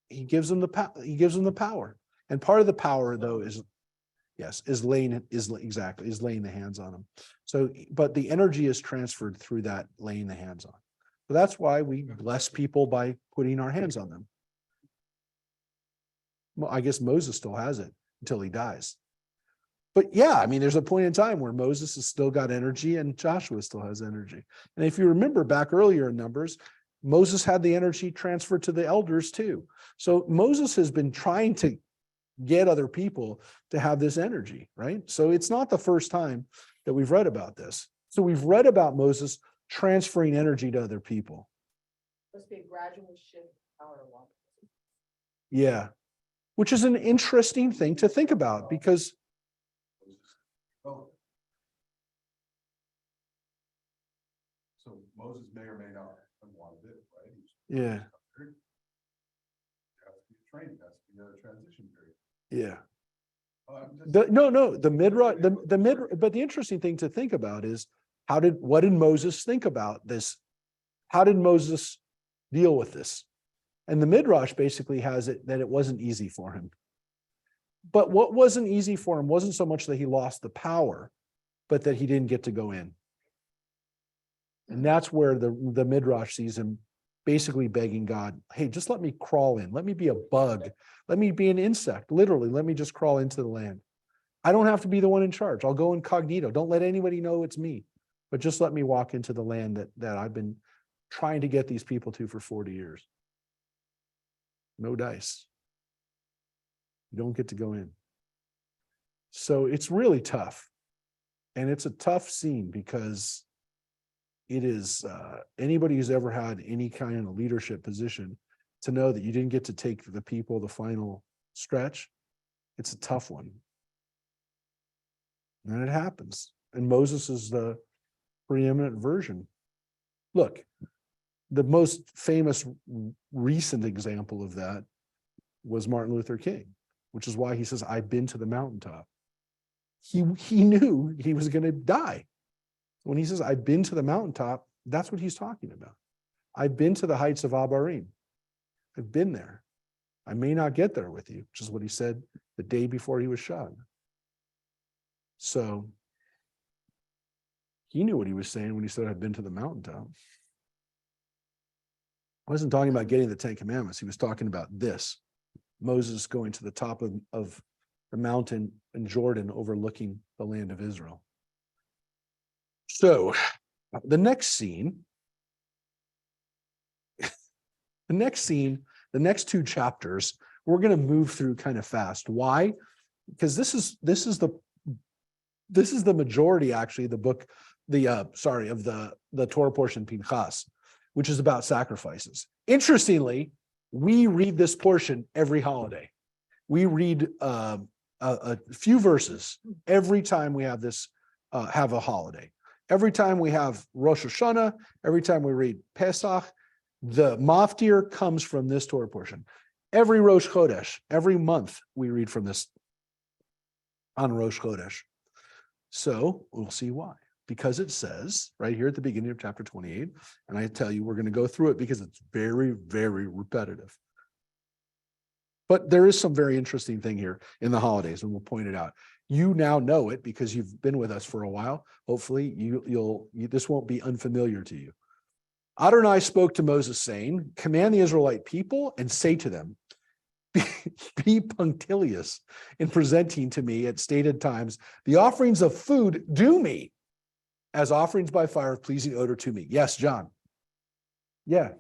he gives them the power. And part of the power, though, is laying the hands on them. So, but the energy is transferred through that laying the hands on. So that's why we bless people by putting our hands on them. Well, I guess Moses still has it until he dies. But yeah, I mean, there's a point in time where Moses has still got energy and Joshua still has energy. And if you remember back earlier in Numbers, Moses had the energy transferred to the elders too. So Moses has been trying to get other people to have this energy, right? So it's not the first time that we've read about this. So we've read about Moses transferring energy to other people. Must be a gradual shift of power. Yeah, which is an interesting thing to think about because Oh. So Moses may or may not have wanted it, right? yeah, There has to be a training, there has to be a transition period. yeah. I'm just- The midrash, but the interesting thing to think about is what did Moses think about this? How did Moses deal with this? And the midrash basically has it that it wasn't easy for him. But what wasn't easy for him wasn't so much that he lost the power, but that he didn't get to go in. And that's where the midrash sees him basically begging God, hey, just let me crawl in. Let me be a bug. Let me be an insect. Literally, let me just crawl into the land. I don't have to be the one in charge. I'll go incognito. Don't let anybody know it's me. But just let me walk into the land that I've been trying to get these people to for 40 years. No dice. You don't get to go in. So it's really tough. And it's a tough scene because it is anybody who's ever had any kind of leadership position to know that you didn't get to take the people the final stretch. It's a tough one. And it happens. And Moses is the preeminent version. Look, the most famous recent example of that was Martin Luther King, which is why he says, I've been to the mountaintop. He knew he was going to die. When he says, I've been to the mountaintop, that's what he's talking about. I've been to the heights of Abarim. I've been there. I may not get there with you, which is what he said the day before he was shot. So he knew what he was saying when he said, I've been to the mountaintop. I wasn't talking about getting the 10 Commandments. He was talking about this. Moses going to the top of the mountain in Jordan overlooking the land of Israel. So the next scene, the next two chapters, we're going to move through kind of fast. Why? Because this is the majority, actually, the book, of the Torah portion, Pinchas, which is about sacrifices. Interestingly, we read this portion every holiday. We read a few verses every time we have this, have a holiday. Every time we have Rosh Hashanah, every time we read Pesach, The maftir comes from this Torah portion. Every Rosh Chodesh, every month, we read from this on Rosh Chodesh. So we'll see why. Because it says right here at the beginning of chapter 28, and I tell you, we're going to go through it because it's very, very repetitive. But there is some very interesting thing here in the holidays, and we'll point it out. You now know it because you've been with us for a while. Hopefully, this won't be unfamiliar to you. Adonai spoke to Moses, saying, "Command the Israelite people and say to them, be punctilious in presenting to me at stated times the offerings of food due me as offerings by fire of pleasing odor to me." Yes, John. Yeah.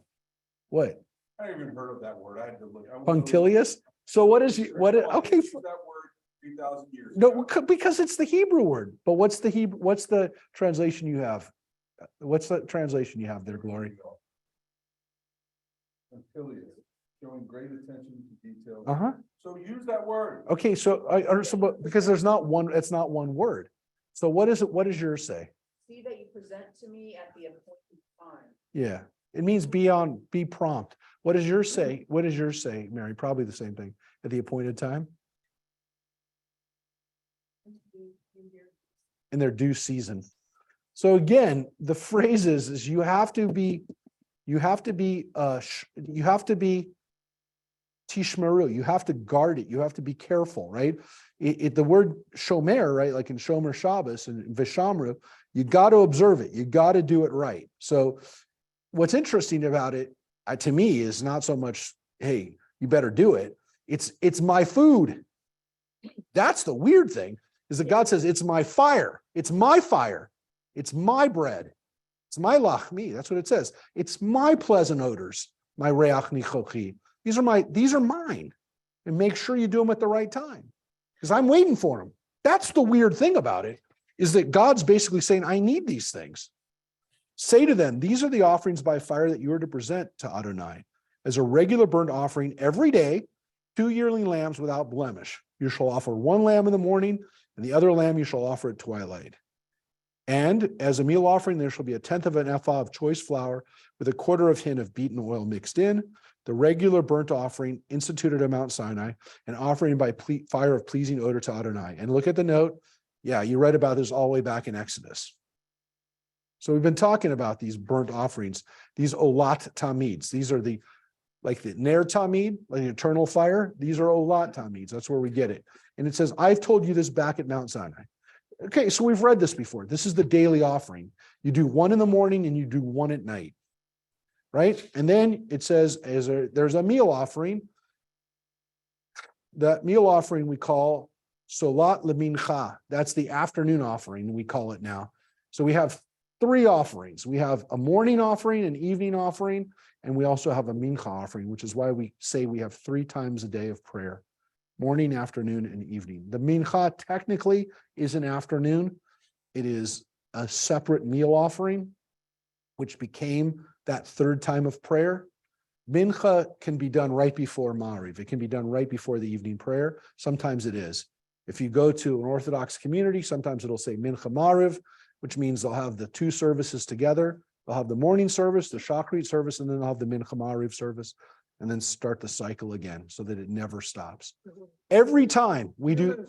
What? I haven't even heard of that word. I had to look. I went Punctilious? So what is what? Okay. That word 2,000 years. No, because it's the Hebrew word. But what's the Hebrew? What's the translation you have? What's the translation you have there, Glory? Punctilious, showing great attention to detail. Uh-huh. So use that word. Okay, because there's not one, it's not one word. So what is it? What does yours say? See that you present to me at the appointed time. Yeah, it means be prompt. What does yours say? What does yours say, Mary? Probably the same thing. At the appointed time, in their due season. So again, the phrase is you have to be tishmeru, you have to guard it, you have to be careful, right? The word shomer, right, like in Shomer Shabbos and Vishamru, you got to observe it, you got to do it right. So what's interesting about it, to me, is not so much, hey, you better do it. It's my food. That's the weird thing, is that God says, it's my fire. It's my fire. It's my bread. It's my lachmi. That's what it says. It's my pleasant odors, my reach nichochi. These are mine. And make sure you do them at the right time, because I'm waiting for them. That's the weird thing about it, is that God's basically saying, I need these things. Say to them, these are the offerings by fire that you are to present to Adonai as a regular burnt offering every day, 2 yearling lambs without blemish. You shall offer 1 lamb in the morning, and the other lamb you shall offer at twilight. And as a meal offering, there shall be 1/10 of an ephah of choice flour with 1/4 of hin of beaten oil mixed in, the regular burnt offering instituted at Mount Sinai, and offering by fire of pleasing odor to Adonai. And look at the note. Yeah, you read about this all the way back in Exodus. So we've been talking about these burnt offerings, these olat tamids. These are like the ner tamid, like the eternal fire. These are olat tamids. That's where we get it. And it says, I've told you this back at Mount Sinai. Okay, so we've read this before. This is the daily offering. You do 1 in the morning and you do 1 at night, right? And then it says there's a meal offering. That meal offering we call solat lemincha. That's the afternoon offering, we call it now. So we have 3 offerings. We have a morning offering, an evening offering, and we also have a mincha offering, which is why we say we have 3 times a day of prayer. Morning, afternoon, and evening. The mincha technically is an afternoon. It is a separate meal offering, which became that 3rd time of prayer. Mincha can be done right before Mariv. It can be done right before the evening prayer. Sometimes it is. If you go to an Orthodox community, sometimes it'll say Mincha Mariv, which means they'll have the 2 services together. They'll have the morning service, the Shachrit service, and then they'll have the Mincha Mariv service, and then start the cycle again so that it never stops. Every time we do,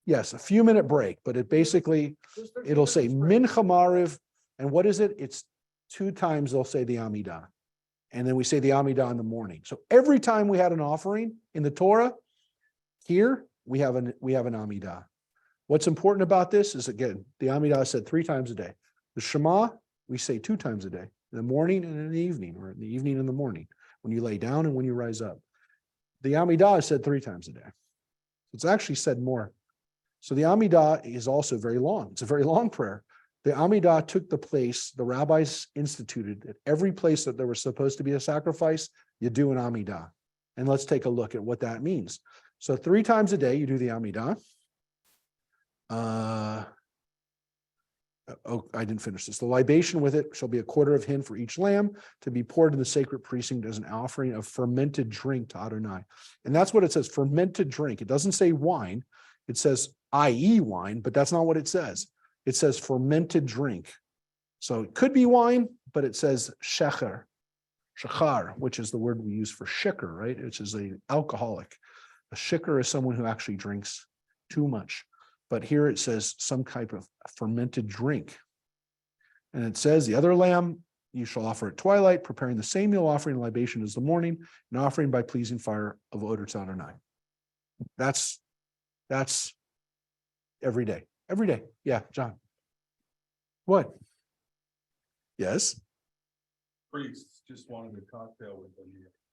yes, a few minute break, but it basically, it'll say Mincha Mariv, and what is it? It's 2 times they'll say the Amidah, and then we say the Amidah in the morning. So every time we had an offering in the Torah, here we have an Amidah. What's important about this is, again, the Amidah is said 3 times a day. The Shema, we say 2 times a day, in the morning and in the evening, or in the evening and the morning, when you lay down and when you rise up. The Amidah is said 3 times a day. It's actually said more. So the Amidah is also very long. It's a very long prayer. The Amidah took the place, the rabbis instituted at every place that there was supposed to be a sacrifice, you do an Amidah. And let's take a look at what that means. So 3 times a day, you do the Amidah. I didn't finish this. The libation with it shall be 1/4 of hin for each lamb to be poured in the sacred precinct as an offering of fermented drink to Adonai. And that's what it says, fermented drink. It doesn't say wine. It says, i.e. wine, but that's not what it says. It says fermented drink. So it could be wine, but it says shecher. shachar, which is the word we use for shikar, right? Which is a alcoholic. A shikar is someone who actually drinks too much. But here it says some type of fermented drink. And it says the other lamb you shall offer at twilight, preparing the same meal offering and libation as the morning, and offering by pleasing fire of odor to Adonai. That's every day. Every day. Yeah, John. What? Yes. Priests just wanted a cocktail with them.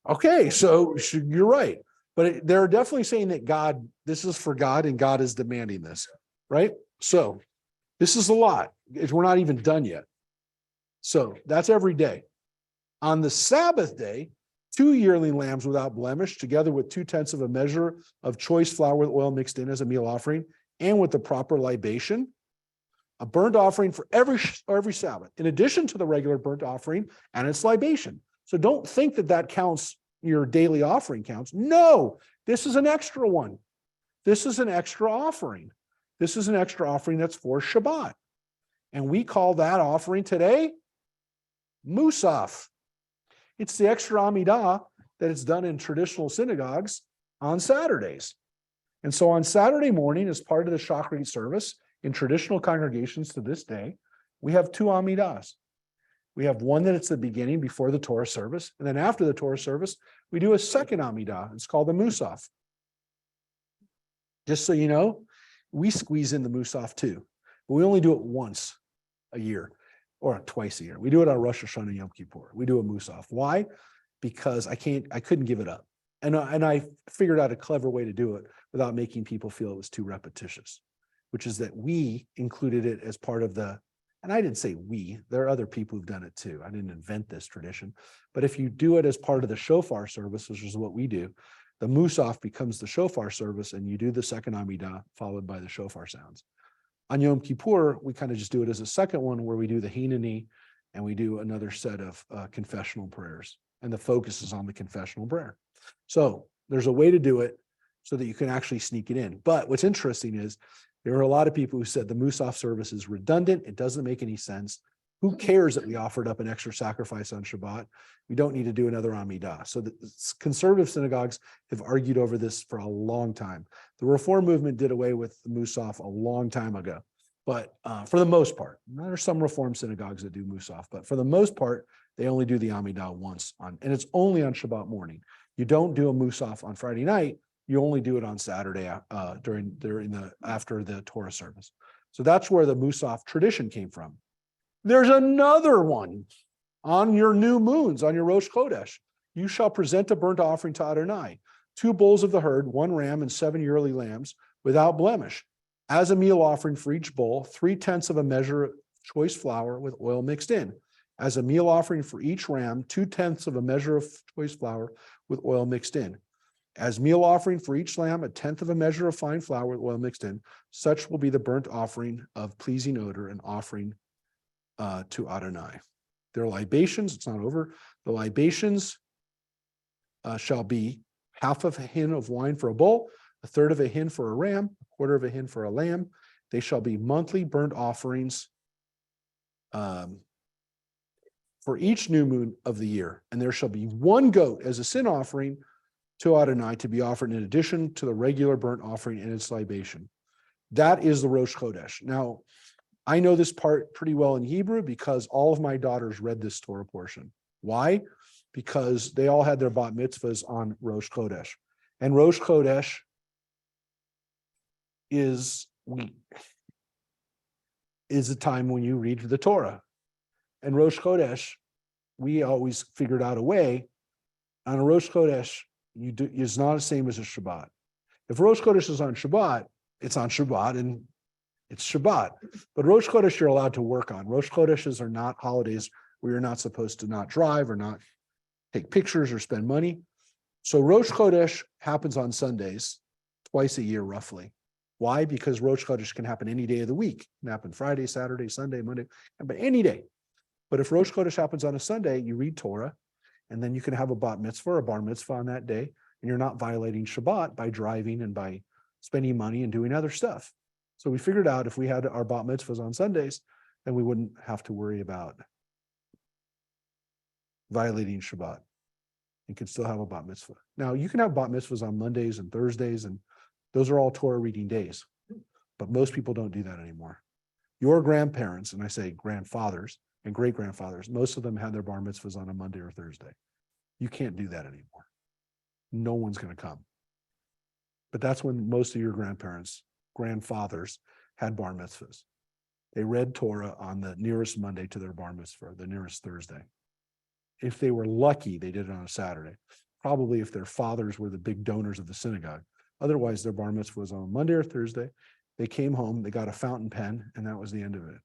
Okay, so you're right. But they're definitely saying that God, this is for God and God is demanding this, right? So this is a lot. We're not even done yet. So that's every day. On the Sabbath day, 2 yearling lambs without blemish, together with 2/10 of a measure of choice flour with oil mixed in as a meal offering, and with the proper libation, a burnt offering for every Sabbath, in addition to the regular burnt offering and its libation. So don't think that that counts, your daily offering counts. No, this is an extra one. This is an extra offering. This is an extra offering that's for Shabbat. And we call that offering today Musaf. It's the extra Amidah that is done in traditional synagogues on Saturdays. And so on Saturday morning, as part of the Shachrit service in traditional congregations to this day, we have 2 Amidahs. We have one that it's the beginning before the Torah service. And then after the Torah service, we do a second Amidah. It's called the Musaf. Just so you know, we squeeze in the Musaf too, but we only do it once a year or twice a year. We do it on Rosh Hashanah and Yom Kippur. We do a Musaf. Why? Because I couldn't give it up. And I figured out a clever way to do it without making people feel it was too repetitious, which is that we included it as part of the, and I didn't say we, there are other people who've done it too. I didn't invent this tradition, but if you do it as part of the shofar service, which is what we do, the Musaf becomes the shofar service and you do the second Amidah followed by the shofar sounds. On Yom Kippur, we kind of just do it as a second one where we do the Hineni and we do another set of confessional prayers. And the focus is on the confessional prayer. So there's a way to do it so that you can actually sneak it in. But what's interesting is there are a lot of people who said the Musaf service is redundant. It doesn't make any sense. Who cares that we offered up an extra sacrifice on Shabbat? We don't need to do another Amidah. So the conservative synagogues have argued over this for a long time. The Reform movement did away with the Musaf a long time ago. But for the most part, there are some Reform synagogues that do Musaf, but for the most part, they only do the Amidah once on, and it's only on Shabbat morning. You don't do a Musaf on Friday night. You only do it on Saturday after the Torah service. So that's where the Musaf tradition came from. There's another one on your new moons, on your Rosh Chodesh. You shall present a burnt offering to Adonai, 2 bulls of the herd, 1 ram, and 7 yearly lambs without blemish. As a meal offering for each bull, 3/10 of a measure of choice flour with oil mixed in. As a meal offering for each ram, 2/10 of a measure of choice flour with oil mixed in. As meal offering for each lamb, 1/10 of a measure of fine flour with oil mixed in. Such will be the burnt offering of pleasing odor and offering to Adonai. Their libations, it's not over. The libations shall be 1/2 of a hin of wine for a bull, 1/3 of a hin for a ram, 1/4 of a hin for a lamb. They shall be monthly burnt offerings for each new moon of the year. And there shall be 1 goat as a sin offering to Adonai to be offered in addition to the regular burnt offering and its libation. That is the Rosh Chodesh. Now, I know this part pretty well in Hebrew because all of my daughters read this Torah portion. Why? Because they all had their bat mitzvahs on Rosh Chodesh. And Rosh Chodesh is a time when you read the Torah. And Rosh Chodesh, we always figured out a way. On a Rosh Chodesh, it's not the same as a Shabbat. If Rosh Chodesh is on Shabbat, it's on Shabbat and it's Shabbat. But Rosh Chodesh you're allowed to work on. Rosh Chodeshes are not holidays where you're not supposed to not drive or not take pictures or spend money. So Rosh Chodesh happens on Sundays, twice a year roughly. Why? Because Rosh Chodesh can happen any day of the week. It can happen Friday, Saturday, Sunday, Monday, but any day. But if Rosh Chodesh happens on a Sunday, you read Torah, and then you can have a bat mitzvah or a bar mitzvah on that day, and you're not violating Shabbat by driving and by spending money and doing other stuff. So we figured out if we had our bat mitzvahs on Sundays, then we wouldn't have to worry about violating Shabbat. You can still have a bat mitzvah. Now, you can have bat mitzvahs on Mondays and Thursdays, and those are all Torah reading days. But most people don't do that anymore. Your grandparents, and I say grandfathers and great grandfathers, most of them had their bar mitzvahs on a Monday or Thursday. You can't do that anymore. No one's going to come. But that's when most of your grandfathers had bar mitzvahs. They read Torah on the nearest Monday to their bar mitzvah, the nearest Thursday. If they were lucky, they did it on a Saturday. Probably if their fathers were the big donors of the synagogue. Otherwise, their bar mitzvah was on Monday or Thursday. They came home, they got a fountain pen, and that was the end of it.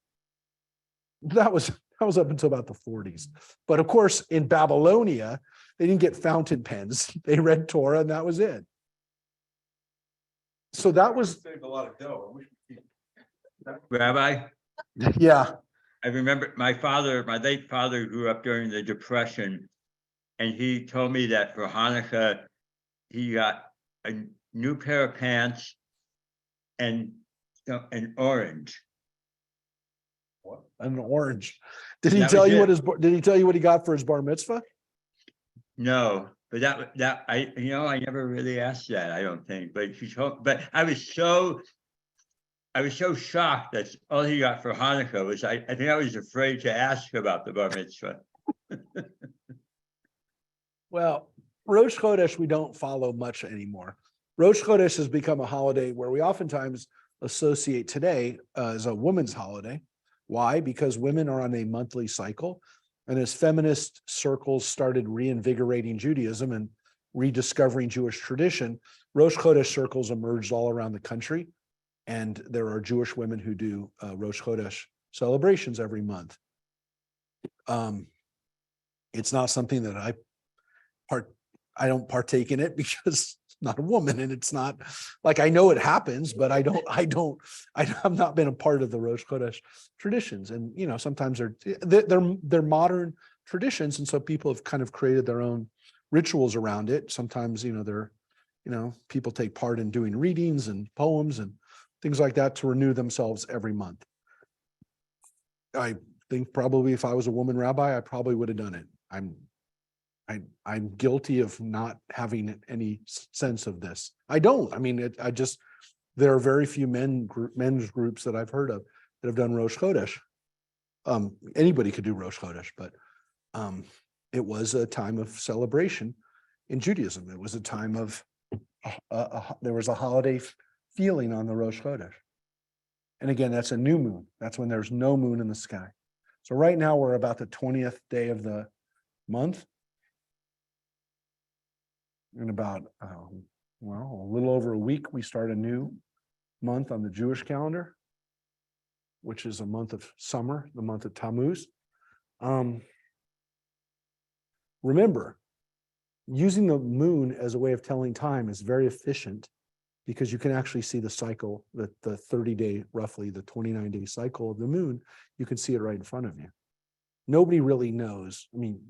That was up until about the 40s. But of course, in Babylonia, they didn't get fountain pens. They read Torah, and that was it. So that was, Saved a lot of dough. I wish we could- Rabbi, yeah. I remember my late father grew up during the Depression. And he told me that for Hanukkah, he got a new pair of pants and an orange. What? An orange. Did he That tell was you what it. did he tell you what he got for his bar mitzvah? No, but I never really asked that, I don't think, but he told, but I was so shocked that all he got for Hanukkah was, I think I was afraid to ask about the bar mitzvah. Well, Rosh Chodesh, we don't follow much anymore. Rosh Chodesh has become a holiday where we oftentimes associate today as a woman's holiday. Why? Because women are on a monthly cycle. And as feminist circles started reinvigorating Judaism and rediscovering Jewish tradition, Rosh Chodesh circles emerged all around the country. And there are Jewish women who do Rosh Chodesh celebrations every month. It's not something that I don't partake in it because I'm not a woman, and it's not like, I know it happens, but I've not been a part of the Rosh Chodesh traditions. And, sometimes they're modern traditions. And so people have kind of created their own rituals around it. Sometimes, people take part in doing readings and poems and things like that to renew themselves every month. I think probably if I was a woman rabbi, I probably would have done it. I'm guilty of not having any sense of this. I don't. I mean, there are very few men's groups that I've heard of that have done Rosh Chodesh. Anybody could do Rosh Chodesh, but it was a time of celebration in Judaism. It was a time of there was a holiday feeling on the Rosh Chodesh. And again, that's a new moon. That's when there's no moon in the sky. So right now we're about the 20th day of the month. In about, a little over a week, we start a new month on the Jewish calendar, which is a month of summer, the month of Tammuz. Remember, using the moon as a way of telling time is very efficient because you can actually see the cycle, the 30-day, roughly the 29-day cycle of the moon. You can see it right in front of you. Nobody really knows. I mean,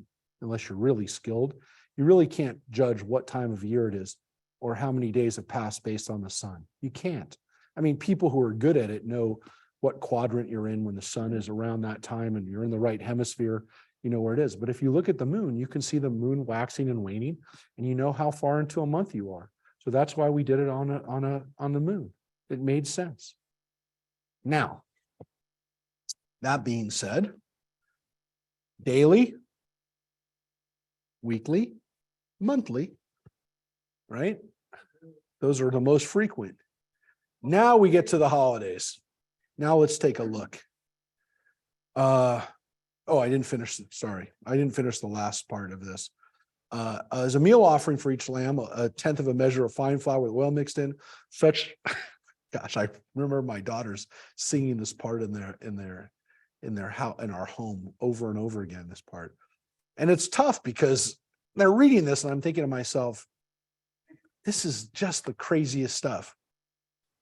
unless you're really skilled, you really can't judge what time of year it is or how many days have passed based on the sun. You can't. I mean, people who are good at it know what quadrant you're in when the sun is around that time and you're in the right hemisphere, you know where it is. But if you look at the moon, you can see the moon waxing and waning, and you know how far into a month you are. So that's why we did it on the moon. It made sense. Now, that being said, daily, weekly, monthly, right? Those are the most frequent. Now we get to the holidays. Now let's take a look. I didn't finish. Sorry, I didn't finish the last part of this. As a meal offering for each lamb, a tenth of a measure of fine flour with oil mixed in. Gosh, I remember my daughters singing this part in their house, in our home, over and over again. This part, and it's tough because they're reading this, and I'm thinking to myself, this is just the craziest stuff.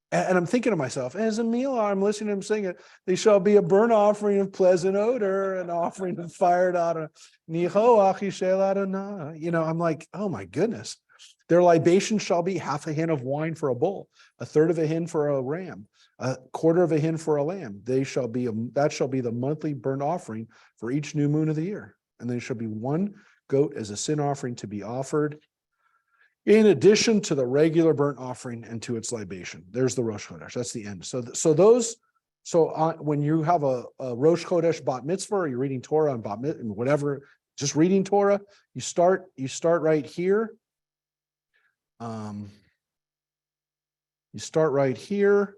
And I'm thinking to myself, as a meal, I'm listening to him sing it. They shall be a burnt offering of pleasant odor, an offering of fire out. I'm like, oh my goodness. Their libation shall be half a hin of wine for a bull, a third of a hin for a ram, a quarter of a hin for a lamb. That shall be the monthly burnt offering for each new moon of the year. And there shall be one goat as a sin offering to be offered in addition to the regular burnt offering and to its libation. There's the Rosh Chodesh. That's the end. So when you have a Rosh Chodesh bat mitzvah, or you're reading Torah and bat mitzvah and whatever, just reading Torah, you start right here. You start right here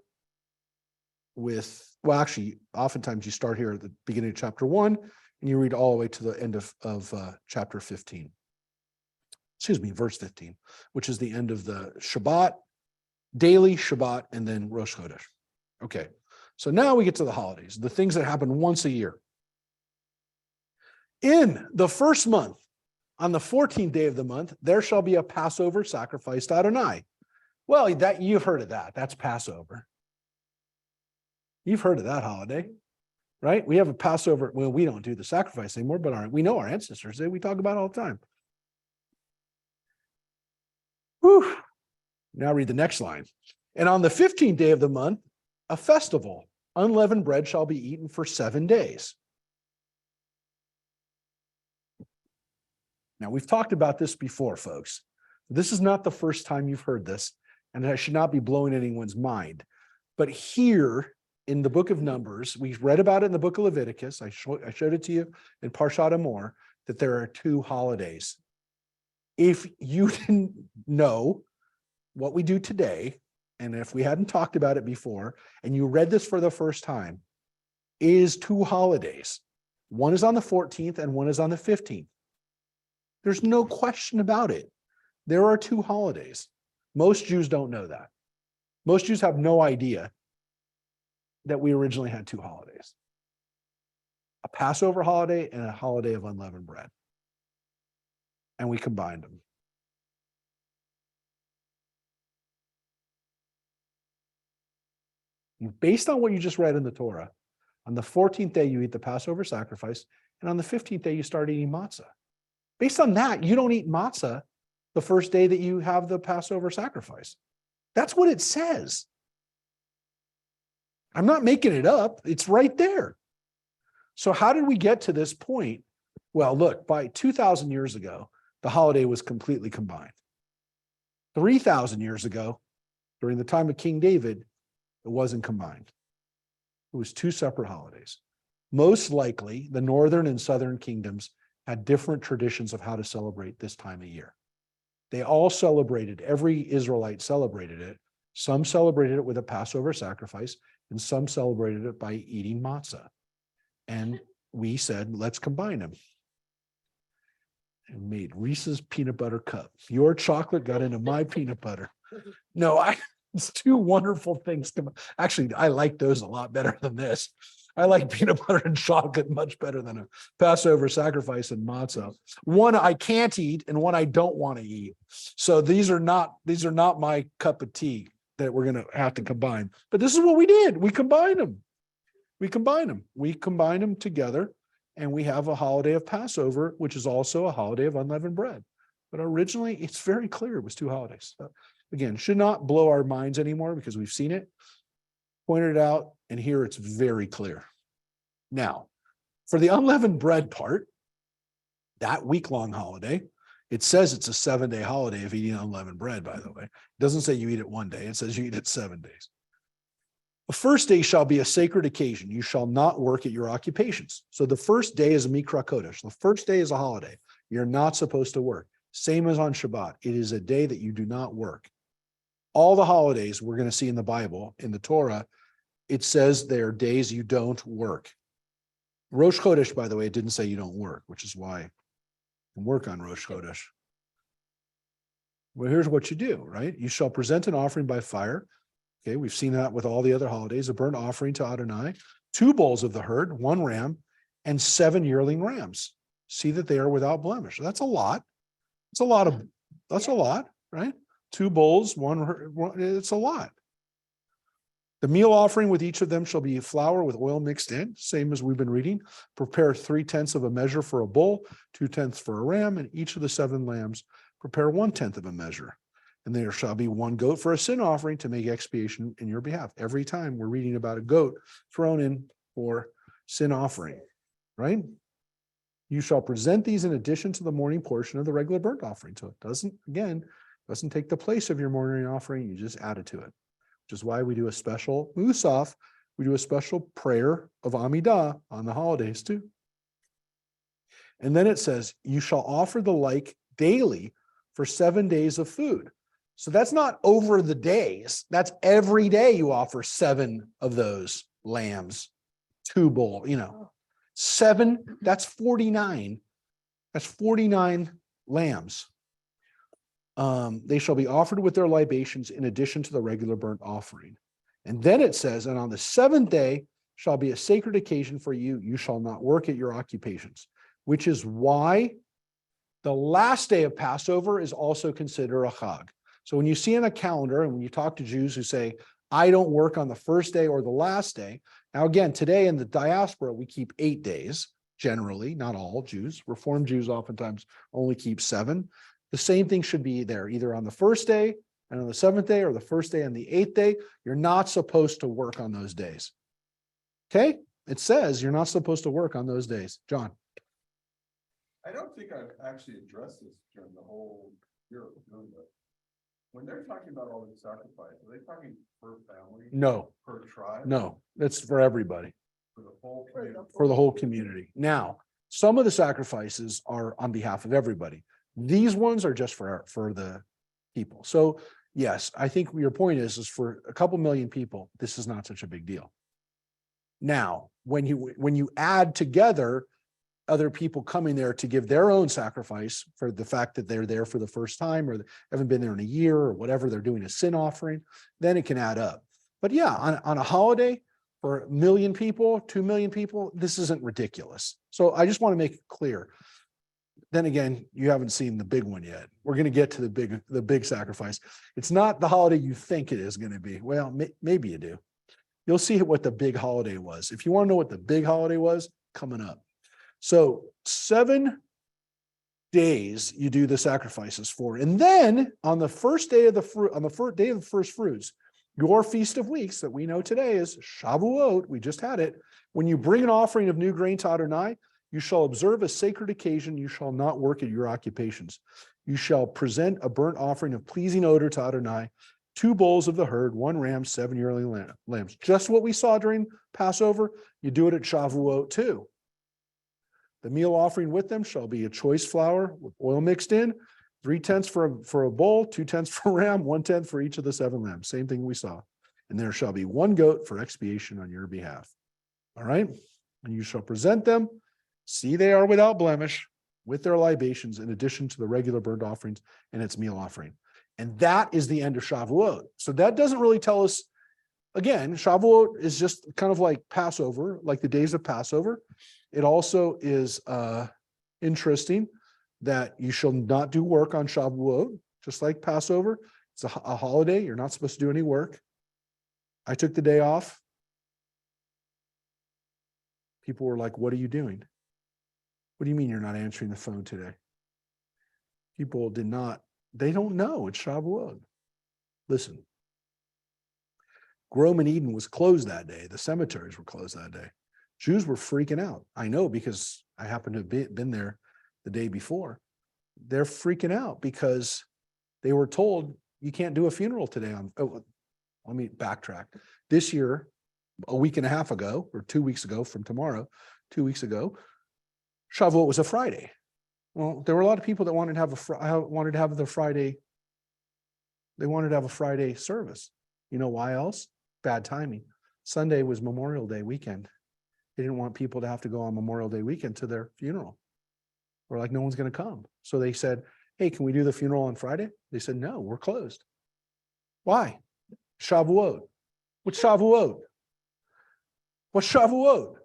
with, well, actually, oftentimes you start here at the beginning of chapter 1 and you read all the way to the end of chapter 15. Excuse me, verse 15, which is the end of the Shabbat, daily Shabbat, and then Rosh Chodesh. Okay, so now we get to the holidays, the things that happen once a year. In the first month, on the 14th day of the month, there shall be a Passover sacrifice to Adonai. Well, that you've heard of that. That's Passover. You've heard of that holiday, right? We have a Passover. Well, we don't do the sacrifice anymore, but we know our ancestors did. We talk about it all the time. Whew. Now read the next line. And on the 15th day of the month, a festival, unleavened bread shall be eaten for 7 days. Now, we've talked about this before, folks. This is not the first time you've heard this, and I should not be blowing anyone's mind. But here in the book of Numbers, we read about it in the book of Leviticus. I showed it to you in Parshat Amor, that there are 2 holidays. If you didn't know what we do today, and if we hadn't talked about it before, and you read this for the first time, is 2 holidays. One is on the 14th and one is on the 15th. There's no question about it. There are 2 holidays. Most Jews don't know that. Most Jews have no idea that we originally had 2 holidays. A Passover holiday and a holiday of unleavened bread. And we combined them. Based on what you just read in the Torah, on the 14th day you eat the Passover sacrifice, and on the 15th day you start eating matzah. Based on that, you don't eat matzah the first day that you have the Passover sacrifice. That's what it says. I'm not making it up. It's right there. So how did we get to this point? Well, look, by 2,000 years ago, the holiday was completely combined. 3,000 years ago, during the time of King David, it wasn't combined. It was 2 separate holidays. Most likely, the northern and southern kingdoms had different traditions of how to celebrate this time of year. They all celebrated, every Israelite celebrated it. Some celebrated it with a Passover sacrifice, and some celebrated it by eating matzah. And we said, let's combine them. And made Reese's peanut butter cup. Your chocolate got into my peanut butter. No, it's 2 wonderful things. Actually, I like those a lot better than this. I like peanut butter and chocolate much better than a Passover sacrifice and matzah. One I can't eat and one I don't want to eat. So these are not my cup of tea that we're going to have to combine. But this is what we did. We combined them. We combined them together, and we have a holiday of Passover, which is also a holiday of unleavened bread. But originally, it's very clear it was 2 holidays. So again, should not blow our minds anymore because we've seen it, pointed it out, and here it's very clear. Now, for the unleavened bread part, that week-long holiday, it says it's a 7-day holiday of eating unleavened bread, by the way. It doesn't say you eat it one day. It says you eat it 7 days. The first day shall be a sacred occasion. You shall not work at your occupations. So the first day is a Mikra Kodesh. The first day is a holiday. You're not supposed to work. Same as on Shabbat. It is a day that you do not work. All the holidays we're going to see in the Bible, in the Torah, it says they are days you don't work. Rosh Chodesh, by the way, it didn't say you don't work, which is why you can work on Rosh Chodesh. Well, here's what you do, right? You shall present an offering by fire. Okay, we've seen that with all the other holidays, a burnt offering to Adonai, 2 bulls of the herd, 1 ram, and 7 yearling rams. See that they are without blemish. That's a lot. It's a lot of, that's a lot, right? 2 bulls, 1, it's a lot. The meal offering with each of them shall be flour with oil mixed in, same as we've been reading. Prepare 3/10 of a measure for a bull, 2/10 for a ram, and each of the 7 lambs prepare 1/10 of a measure. And there shall be 1 goat for a sin offering to make expiation in your behalf. Every time we're reading about a goat thrown in for sin offering, right? You shall present these in addition to the morning portion of the regular burnt offering. So it doesn't take the place of your morning offering. You just add it to it, which is why we do a special Musaf. We do a special prayer of Amidah on the holidays too. And then it says, you shall offer the like daily for 7 days of food. So that's not over the days. That's every day you offer 7 of those lambs, 2 bull, 7, that's 49. That's 49 lambs. They shall be offered with their libations in addition to the regular burnt offering. And then it says, and on the 7th day shall be a sacred occasion for you. You shall not work at your occupations, which is why the last day of Passover is also considered a chag. So when you see on a calendar and when you talk to Jews who say, I don't work on the first day or the last day. Now, again, today in the diaspora, we keep 8 days, generally, not all Jews. Reformed Jews oftentimes only keep 7. The same thing should be there, either on the first day and on the 7th day, or the first day and the 8th day. You're not supposed to work on those days. Okay? It says you're not supposed to work on those days. John. I don't think I've actually addressed this during the whole year of doing that. When they're talking about all these sacrifices, are they talking per family? No, Per tribe? no, that's for everybody, For the whole For the community? for the whole community. Now, some of the sacrifices are on behalf of everybody. These ones are just for the people. So yes, I think your point is for a couple million people, this is not such a big deal. Now, when you add together other people coming there to give their own sacrifice for the fact that they're there for the first time or haven't been there in a year or whatever, they're doing a sin offering, then it can add up. But yeah, on a holiday for 1 million people, 2 million people, this isn't ridiculous. So I just want to make it clear. Then again, you haven't seen the big one yet. We're going to get to the big sacrifice. It's not the holiday you think it is going to be. Well, maybe you do. You'll see what the big holiday was. If you want to know what the big holiday was, coming up. So 7 days you do the sacrifices for. And then on the first day of the fruit, on the first day of the first fruits, your feast of weeks that we know today is Shavuot, we just had it. When you bring an offering of new grain to Adonai, you shall observe a sacred occasion. You shall not work at your occupations. You shall present a burnt offering of pleasing odor to Adonai, 2 bulls of the herd, 1 ram, 7 yearling lambs. Just what we saw during Passover, you do it at Shavuot too. The meal offering with them shall be a choice flour with oil mixed in, 3/10 for a bull, 2/10 for a ram, 1/10 for each of the 7 lambs. Same thing we saw. And there shall be 1 goat for expiation on your behalf. All right. And you shall present them. See, they are without blemish with their libations in addition to the regular burnt offerings and its meal offering. And that is the end of Shavuot. So that doesn't really tell us, again, Shavuot is just kind of like Passover, like the days of Passover. It also is interesting that you shall not do work on Shavuot, just like Passover. It's a holiday. You're not supposed to do any work. I took the day off. People were like, what are you doing? What do you mean you're not answering the phone today? People they don't know it's Shavuot. Listen, Grove and Eden was closed that day. The cemeteries were closed that day. Jews were freaking out. I know because I happened to have been there the day before. They're freaking out because they were told you can't do a funeral today. Let me backtrack. This year, a week and a half ago, or 2 weeks ago from tomorrow, 2 weeks ago, Shavuot was a Friday. Well, there were a lot of people that wanted to have the Friday. They wanted to have a Friday service. You know why else? Bad timing. Sunday was Memorial Day weekend. They didn't want people to have to go on Memorial Day weekend to their funeral. We're like, no one's going to come. So they said, hey, can we do the funeral on Friday? They said, no, we're closed. Why? Shavuot. What's Shavuot? What's Shavuot?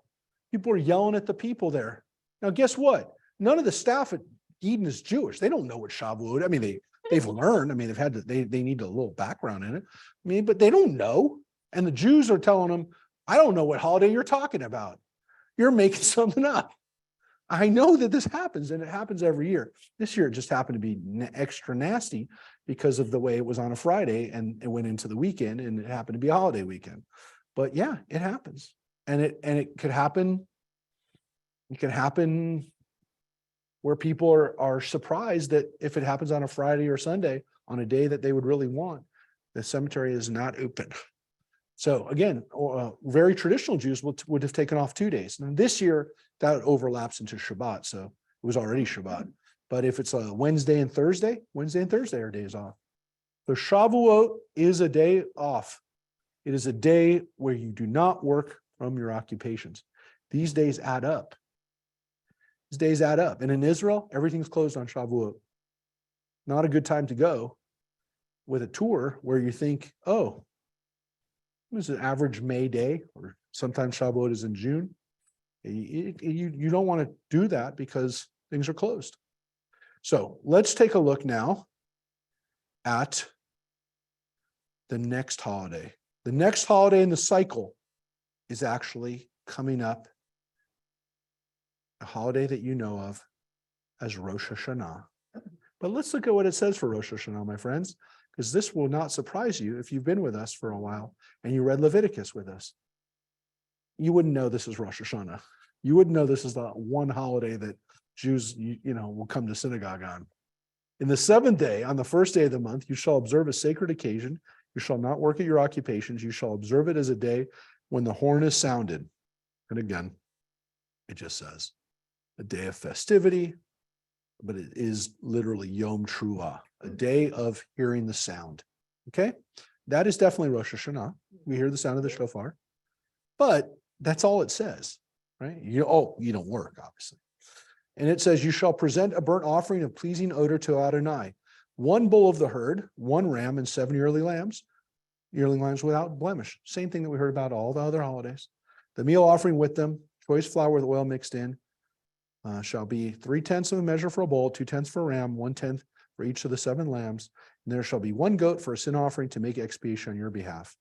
People are yelling at the people there. Now, guess what? None of the staff at Eden is Jewish. They don't know what Shavuot. I mean, they've learned. I mean, they need a little background in it. I mean, but they don't know. And the Jews are telling them, I don't know what holiday you're talking about. You're making something up. I know that this happens, and it happens every year. This year, it just happened to be extra nasty because of the way it was on a Friday and it went into the weekend, and it happened to be a holiday weekend. But yeah, it happens, and it could happen. It can happen where people are surprised that if it happens on a Friday or Sunday, on a day that they would really want, the cemetery is not open. So again, very traditional Jews would have taken off 2 days. And this year that overlaps into Shabbat, so it was already Shabbat. But if it's a Wednesday and Thursday are days off. So Shavuot is a day off. It is a day where you do not work from your occupations. These days add up. These days add up. And in Israel, everything's closed on Shavuot. Not a good time to go with a tour where you think, oh, it was an average May day, or sometimes Shavuot is in June. You don't want to do that because things are closed. So let's take a look now at the next holiday. The next holiday in the cycle is actually coming up, a holiday that you know of as Rosh Hashanah. But let's look at what it says for Rosh Hashanah, my friends, because this will not surprise you if you've been with us for a while and you read Leviticus with us. You wouldn't know this is Rosh Hashanah. You wouldn't know this is the one holiday that Jews, will come to synagogue on. In the seventh day, on the first day of the month, you shall observe a sacred occasion. You shall not work at your occupations. You shall observe it as a day when the horn is sounded. And again, it just says a day of festivity, but it is literally Yom Truah, a day of hearing the sound. Okay, that is definitely Rosh Hashanah. We hear the sound of the shofar, but that's all it says, right? You don't work, obviously. And it says, you shall present a burnt offering of pleasing odor to Adonai, 1 bull of the herd, 1 ram, and 7 yearling lambs without blemish. Same thing that we heard about all the other holidays. The meal offering with them, choice flour with oil mixed in, shall be 3/10 of a measure for a bull, 2/10 for a ram, 1/10 for each of the 7 lambs. And there shall be 1 goat for a sin offering to make expiation on your behalf.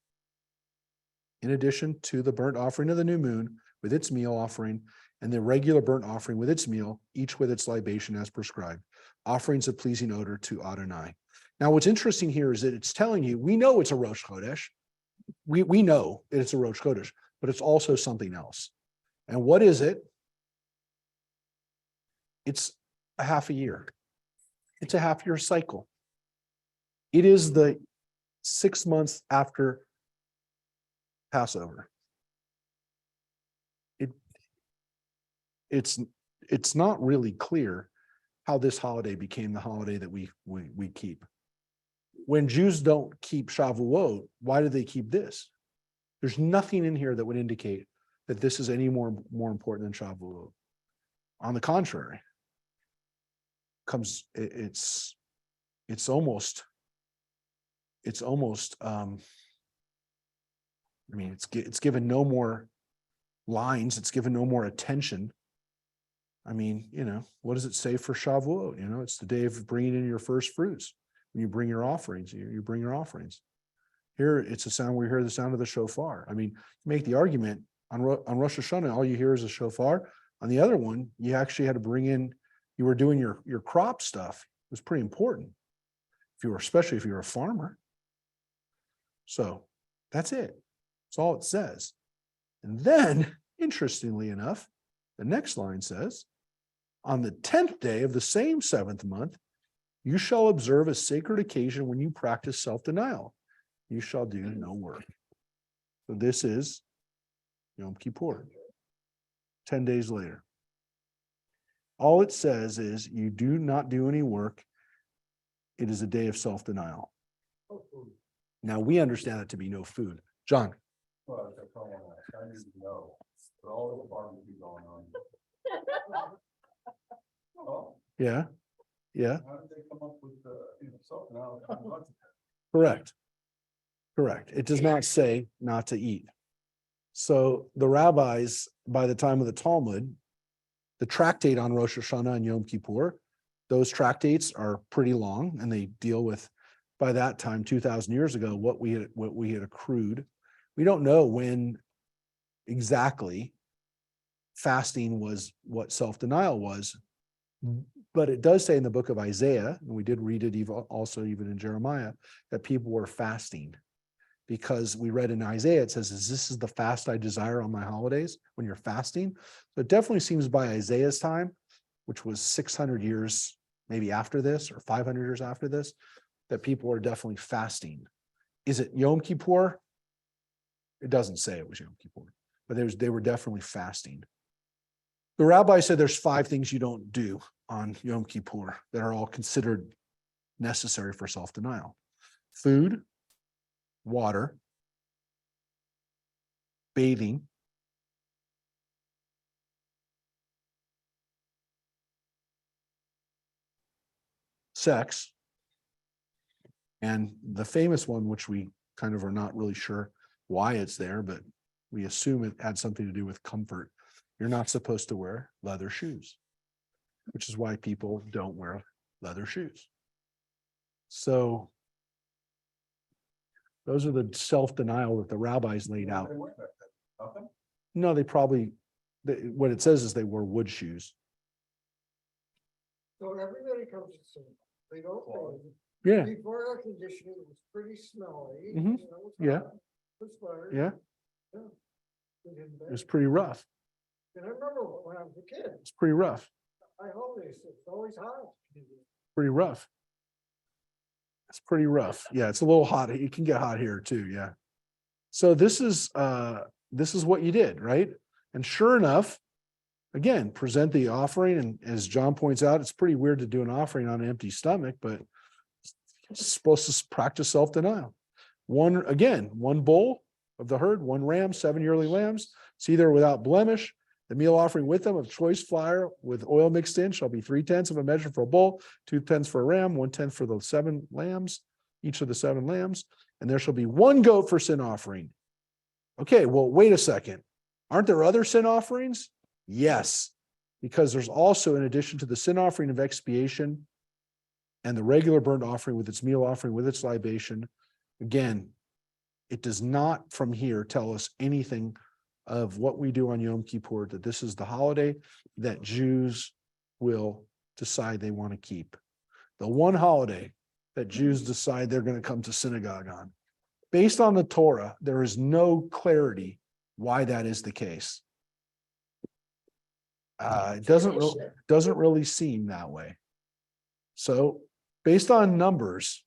In addition to the burnt offering of the new moon with its meal offering, and the regular burnt offering with its meal, each with its libation as prescribed, offerings of pleasing odor to Adonai. Now, what's interesting here is that it's telling you, we know it's a Rosh Chodesh. We know it's a Rosh Chodesh, but it's also something else. And what is it? It's a half a year. It's a half year cycle. It is the 6 months after Passover. It's not really clear how this holiday became the holiday that we keep. When Jews don't keep Shavuot, why do they keep this? There's nothing in here that would indicate that this is any more important than Shavuot. On the contrary, it's almost it's given no more lines, it's given no more attention. I mean, what does it say for Shavuot? It's the day of bringing in your first fruits. When you bring your offerings, you bring your offerings. Here, it's a sound where you hear the sound of the shofar. I mean, you make the argument on Rosh Hashanah, all you hear is a shofar. On the other one, you actually had to bring in, you were doing your crop stuff. It was pretty important, especially if you were a farmer. So that's it. That's all it says. And then, interestingly enough, the next line says, on the 10th day of the same 7th month, you shall observe a sacred occasion when you practice self-denial. You shall do no work. So this is Yom Kippur, 10 days later. All it says is you do not do any work. It is a day of self-denial. Now we understand it to be no food. John. Well, I need to know, but all the barbecue going on. Oh, Yeah. how did they come up with something else? Correct. It does not say not to eat. So the rabbis, by the time of the Talmud, the tractate on Rosh Hashanah and Yom Kippur, those tractates are pretty long, and they deal with, by that time, 2,000 years ago, what we had accrued. We don't know when exactly fasting was what self-denial was, but it does say in the book of Isaiah, and we did read it even in Jeremiah, that people were fasting, because we read in Isaiah, it says, this is the fast I desire on my holidays, when you're fasting. So it definitely seems by Isaiah's time which was 600 years, maybe after this, or 500 years after this, that people are definitely fasting. Is it Yom Kippur? It doesn't say it was Yom Kippur, but they were definitely fasting. The rabbi said there's 5 things you don't do on Yom Kippur that are all considered necessary for self-denial: food, water, bathing, sex, and the famous one, which we kind of are not really sure why it's there, but we assume it had something to do with comfort. You're not supposed to wear leather shoes, which is why people don't wear leather shoes. So those are the self-denial that the rabbis laid out. They wear that, nothing? No, they probably, what it says is they wore wood shoes. So everybody comes to see, they don't Well, bathe. Yeah, Before air conditioning, it was pretty smelly. Mhm. you know, it was Yeah. hot, it was fire. yeah, We didn't it was bathe. pretty rough. And I remember when I was a kid, It's pretty rough, I always, it's always hot. pretty rough. It's pretty rough. Yeah, it's a little hot. It can get hot here too, yeah. So this is what you did, right? And sure enough, again, present the offering, and as John points out, it's pretty weird to do an offering on an empty stomach, but it's supposed to practice self-denial. One bull of the herd, 1 ram, 7 yearly lambs, see there without blemish. The meal offering with them of choice flour with oil mixed in shall be 3/10 of a measure for a bull, 2/10 for a ram, 1/10 for the 7 lambs, each of the 7 lambs, and there shall be 1 goat for sin offering. Okay, well, wait a second. Aren't there other sin offerings? Yes, because there's also, in addition to the sin offering of expiation and the regular burnt offering with its meal offering, with its libation, again, it does not from here tell us anything of what we do on Yom Kippur, that this is the holiday that Jews will decide they want to keep. The one holiday that Jews decide they're going to come to synagogue on. Based on the Torah, there is no clarity why that is the case. It doesn't really seem that way. So based on numbers,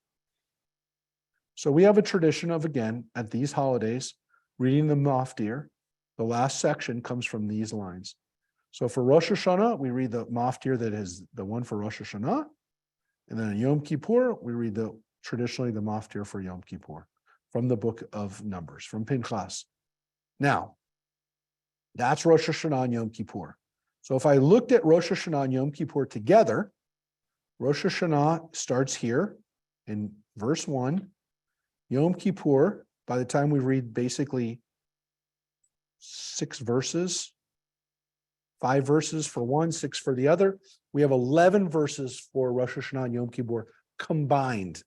so we have a tradition of, again, at these holidays, reading the Maftir. The last section comes from these lines. So for Rosh Hashanah, we read the Maftir that is the one for Rosh Hashanah. And then in Yom Kippur, we read traditionally the Maftir for Yom Kippur from the book of Numbers, from Pinchas. Now, that's Rosh Hashanah and Yom Kippur. So if I looked at Rosh Hashanah and Yom Kippur together, Rosh Hashanah starts here in verse 1. Yom Kippur, by the time we read basically 6 verses, 5 verses for one, 6 for the other, we have 11 verses for Rosh Hashanah and Yom Kippur combined.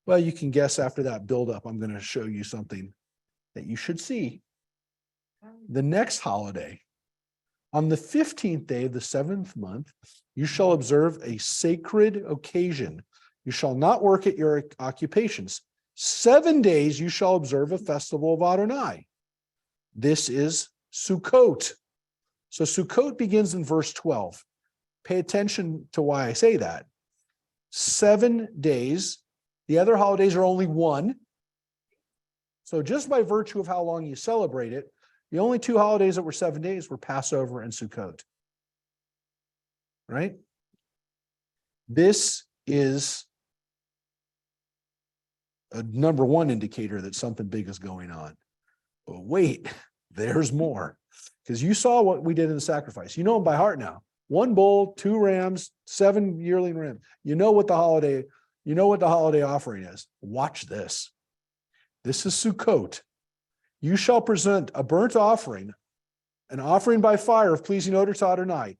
Well, you can guess after that buildup, I'm going to show you something that you should see. The next holiday, on the 15th day of the 7th month, you shall observe a sacred occasion. You shall not work at your occupations. 7 days you shall observe a festival of Adonai. This is Sukkot. So Sukkot begins in verse 12. Pay attention to why I say that. 7 days. The other holidays are only 1. So just by virtue of how long you celebrate it, the only 2 holidays that were 7 days were Passover and Sukkot. Right? This is a number 1 indicator that something big is going on. But wait, there's more. Because you saw what we did in the sacrifice. You know them by heart now. 1 bull, 2 rams, 7 yearling rams. You know what the holiday offering is. Watch this. This is Sukkot. You shall present a burnt offering, an offering by fire of pleasing odor to Adonai,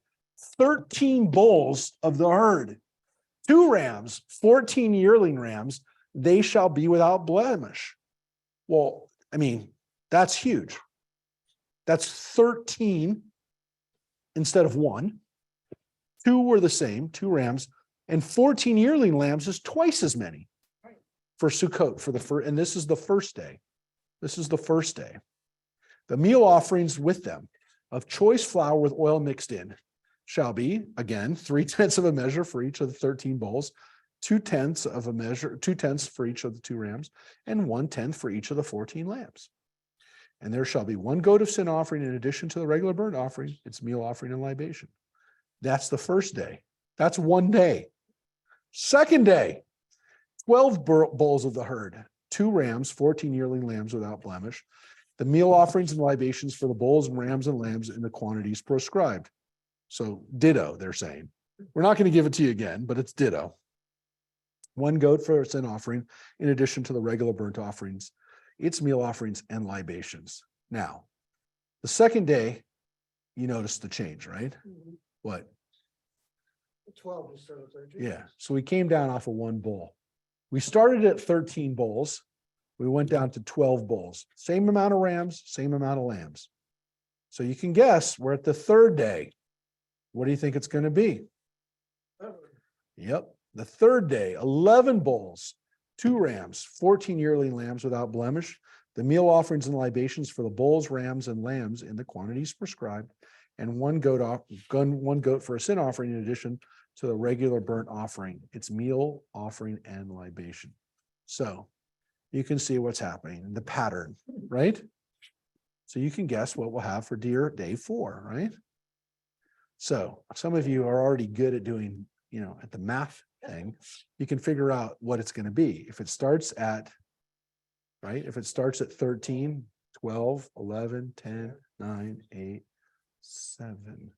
13 bulls of the herd, 2 rams, 14 yearling rams, they shall be without blemish. Well, I mean, that's huge. That's 13 instead of 1. 2 were the same, 2 rams, and 14 yearling lambs is twice as many for Sukkot, for the first, and this is the first day. This is the first day. The meal offerings with them of choice flour with oil mixed in. shall be, again, 3/10 of a measure for each of the 13 bulls, 2/10 of a measure, 2/10 for each of the 2 rams, and 1/10 for each of the 14 lambs. And there shall be 1 goat of sin offering in addition to the regular burnt offering, its meal offering and libation. That's the first day. That's 1 day. Second day, 12 bulls of the herd, 2 rams, 14 yearling lambs without blemish, the meal offerings and libations for the bulls and rams and lambs in the quantities prescribed. So ditto, they're saying. We're not going to give it to you again, but it's ditto. 1 goat for a sin offering in addition to the regular burnt offerings, its meal offerings and libations. Now, the second day, you notice the change, right? What? 12 instead of 13. Yeah, so we came down off of 1 bull. We started at 13 bulls. We went down to 12 bulls. Same amount of rams, same amount of lambs. So you can guess we're at the third day. What do you think it's going to be? Yep, the third day, 11 bulls, 2 rams, 14 yearling lambs without blemish, the meal offerings and libations for the bulls, rams, and lambs in the quantities prescribed, and 1 goat for a sin offering in addition to the regular burnt offering, its meal offering and libation. So you can see what's happening in the pattern, right? So you can guess what we'll have for day 4, right? So some of you are already good at doing, at the math thing, you can figure out what it's going to be. If it starts at, right? If it starts at 13, 12, 11, 10, 9, 8, 7.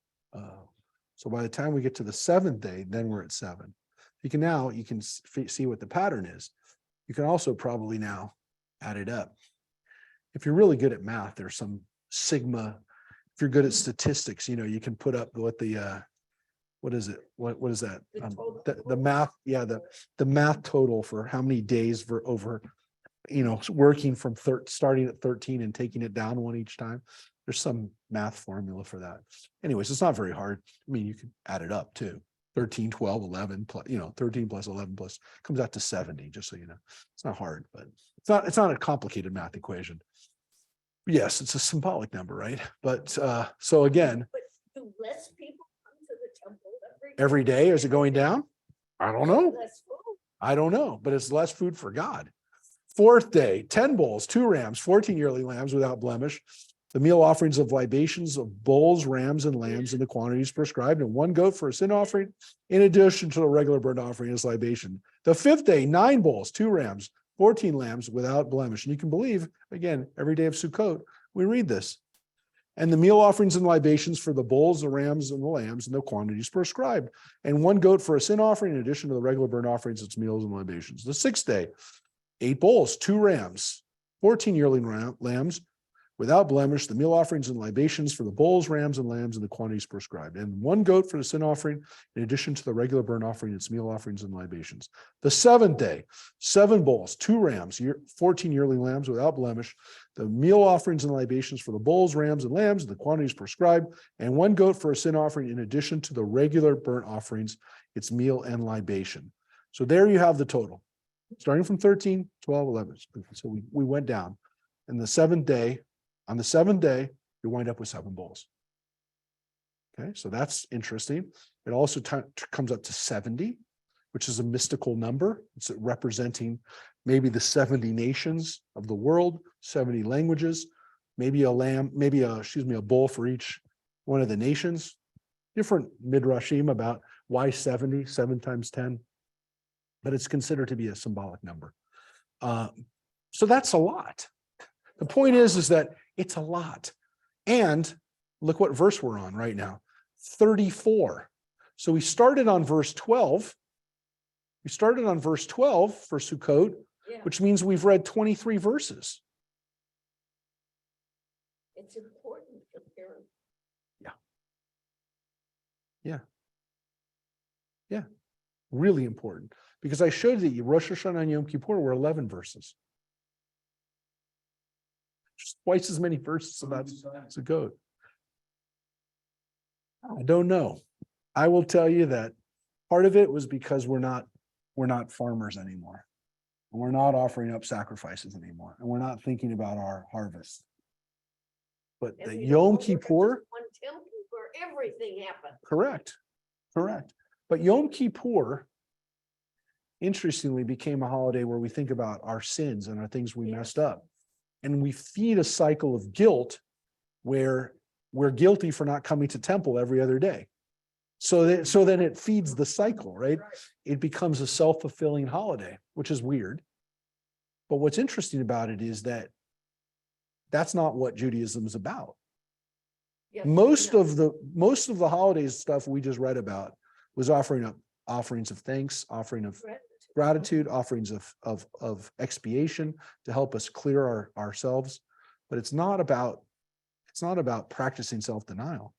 So by the time we get to the 7th day, then we're at 7. You can see what the pattern is. You can also probably now add it up. If you're really good at math, there's some sigma. If you're good at statistics, you can put up what the, what is it? What is that? The total. The math. Yeah. The math total for how many days for over, working from starting at 13 and taking it down 1 each time. There's some math formula for that. Anyways, it's not very hard. I mean, you can add it up too. 13, 12, 11 plus, 13 plus 11 plus comes out to 70, just so you know. It's not hard, but it's not a complicated math equation. Yes, it's a symbolic number, right? But so again, But do less people come to the temple every day, is it going down? I don't know. Less food. I don't know, but it's less food for God. 4th day, 10 bulls, 2 rams, 14 yearling lambs without blemish, the meal offerings of libations of bulls, rams, and lambs in the quantities prescribed, and 1 goat for a sin offering, in addition to the regular burnt offering as libation. The 5th day, 9 bulls, 2 rams, 14 lambs without blemish. And you can believe, again, every day of Sukkot, we read this. And the meal offerings and libations for the bulls, the rams, and the lambs in the quantities prescribed, and 1 goat for a sin offering, in addition to the regular burnt offerings, its meals and libations. The 6th day, 8 bulls, 2 rams, 14 yearling lambs without blemish, the meal offerings and libations for the bulls, rams, and lambs in the quantities prescribed, and 1 goat for the sin offering, in addition to the regular burnt offering, its meal offerings and libations. The 7th day, 7 bulls, 2 rams, 14 yearling lambs without blemish, the meal offerings and libations for the bulls, rams, and lambs in the quantities prescribed, and 1 goat for a sin offering, in addition to the regular burnt offerings, its meal and libation. So there you have the total, starting from 13, 12, 11. So we went down. And the 7th day, on the 7th day, we wind up with 7 bulls. Okay, so that's interesting. It also comes up to 70, which is a mystical number. It's representing maybe the 70 nations of the world, 70 languages, maybe a bull for each one of the nations. Different midrashim about why 70, 7 times 10, but it's considered to be a symbolic number. So that's a lot. The point is that it's a lot. And look what verse we're on right now, 34. So we started on verse 12. We started on verse 12 for Sukkot, Yeah, which means we've read 23 verses. it's important for parents. Yeah, really important. Because I showed you Rosh Hashanah and Yom Kippur were 11 verses. Just twice as many verses about Sukkot. I don't know. I will tell you that part of it was because we're not farmers anymore. And we're not offering up sacrifices anymore. And we're not thinking about our harvest. But And the we Yom don't look at just Kippur, one temple, we're where everything happened. Correct. But Yom Kippur, interestingly, became a holiday where we think about our sins and our things we Yeah. messed up. And we feed a cycle of guilt where we're guilty for not coming to temple every other day. So then it feeds the cycle, right? It becomes a self-fulfilling holiday, which is weird. But what's interesting about it is that that's not what Judaism is about. Yes, Most no. of the holidays stuff we just read about was offering up offerings of thanks, offering of gratitude, offerings of expiation to help us clear ourselves. But it's not about practicing self-denial.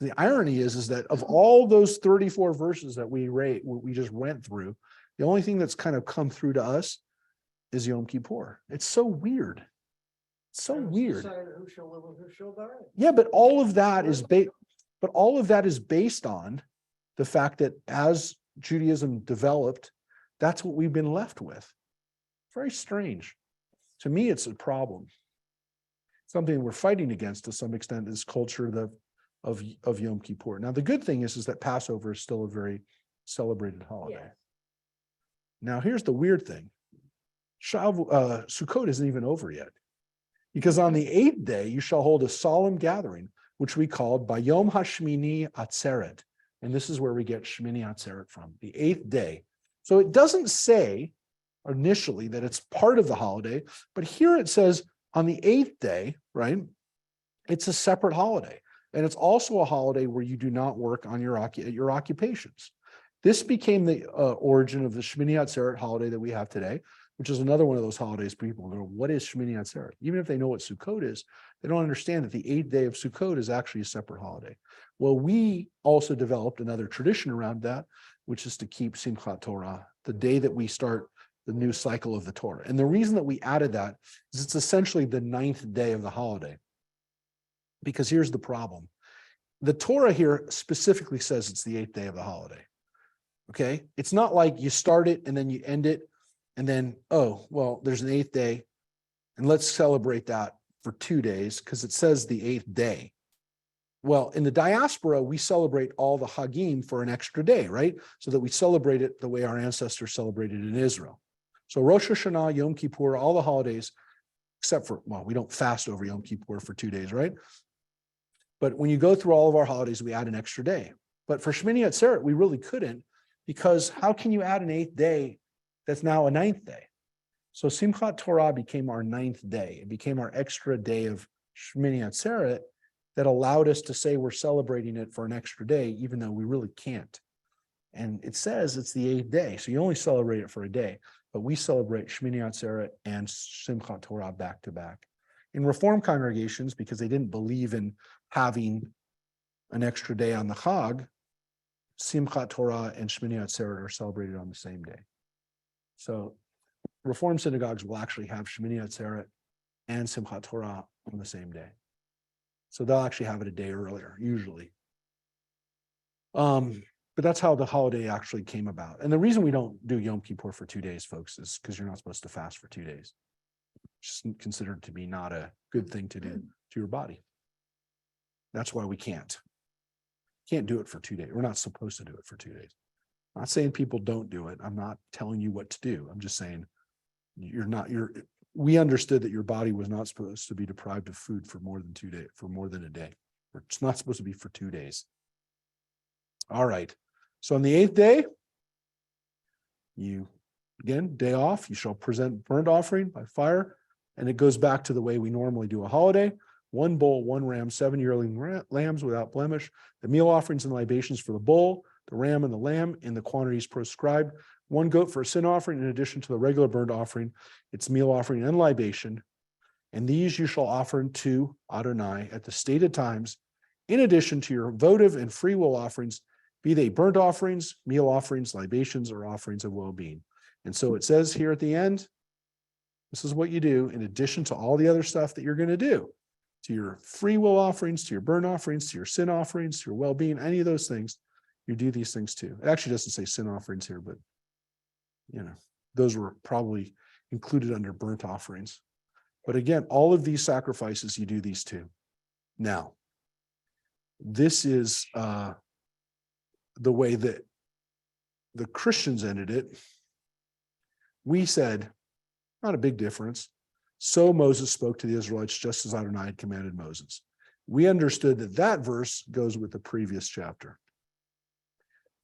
The irony is that of all those 34 verses that we just went through, the only thing that's kind of come through to us is Yom Kippur. It's so weird. So And it's weird. decided who shall live and who shall die. Yeah, but all of that is based on the fact that as Judaism developed, that's what we've been left with. Very strange. To me, it's a problem. Something we're fighting against to some extent, this culture of Yom Kippur. Now, the good thing is that Passover is still a very celebrated holiday. Yes. Now, here's the weird thing. Sukkot isn't even over yet. Because on the 8th day, you shall hold a solemn gathering, which we called Bayom Hashmini Atzeret. And this is where we get Shmini Atzeret from, the 8th day. So it doesn't say initially that it's part of the holiday, but here it says on the 8th day, right? It's a separate holiday. And it's also a holiday where you do not work on your occupations. This became the origin of the Shmini Atzeret holiday that we have today, which is another one of those holidays people go, what is Shmini Atzeret? Even if they know what Sukkot is, they don't understand that the 8th day of Sukkot is actually a separate holiday. Well, we also developed another tradition around that, which is to keep Simchat Torah, the day that we start the new cycle of the Torah. And the reason that we added that is it's essentially the 9th day of the holiday. Because here's the problem. The Torah here specifically says it's the 8th day of the holiday. Okay? It's not like you start it and then you end it. And then, oh, well, there's an 8th day, and let's celebrate that for 2 days because it says the 8th day. Well, in the diaspora, we celebrate all the Hagim for an extra day, right? So that we celebrate it the way our ancestors celebrated in Israel. So Rosh Hashanah, Yom Kippur, all the holidays, except for, well, we don't fast over Yom Kippur for 2 days, right? But when you go through all of our holidays, we add an extra day. But for Shmini Atzeret, we really couldn't, because how can you add an 8th day that's now a 9th day? So Simchat Torah became our 9th day. It became our extra day of Shmini Atzeret that allowed us to say we're celebrating it for an extra day, even though we really can't. And it says it's the 8th day, so you only celebrate it for a day, but we celebrate Shmini Atzeret and Simchat Torah back to back. In Reform congregations, because they didn't believe in having an extra day on the Chag, Simchat Torah and Shmini Atzeret are celebrated on the same day. So Reform synagogues will actually have Shmini Atzeret and Simchat Torah on the same day. So they'll actually have it a day earlier, usually. But that's how the holiday actually came about. And the reason we don't do Yom Kippur for 2 days, folks, is because you're not supposed to fast for 2 days. It's just considered to be not a good thing to do to your body. That's why we can't do it for 2 days. We're not supposed to do it for 2 days. I'm not saying people don't do it. I'm not telling you what to do. I'm just saying we understood that your body was not supposed to be deprived of food for more than 2 days, for more than a day. It's not supposed to be for 2 days. All right. So on the 8th day, day off, you shall present burnt offering by fire. And it goes back to the way we normally do a holiday. 1 bull, 1 ram, 7 yearling lambs without blemish, the meal offerings and libations for the bull, the ram and the lamb in the quantities prescribed, 1 goat for a sin offering in addition to the regular burnt offering, its meal offering and libation. And these you shall offer to Adonai at the stated times, in addition to your votive and free will offerings, be they burnt offerings, meal offerings, libations, or offerings of well-being. And so it says here at the end, this is what you do in addition to all the other stuff that you're going to do, to your free will offerings, to your burnt offerings, to your sin offerings, to your well-being, any of those things, you do these things too. It actually doesn't say sin offerings here, but those were probably included under burnt offerings. But again, all of these sacrifices, you do these too. Now, this is the way that the Christians ended it. We said, not a big difference. So Moses spoke to the Israelites just as Adonai had commanded Moses. We understood that that verse goes with the previous chapter.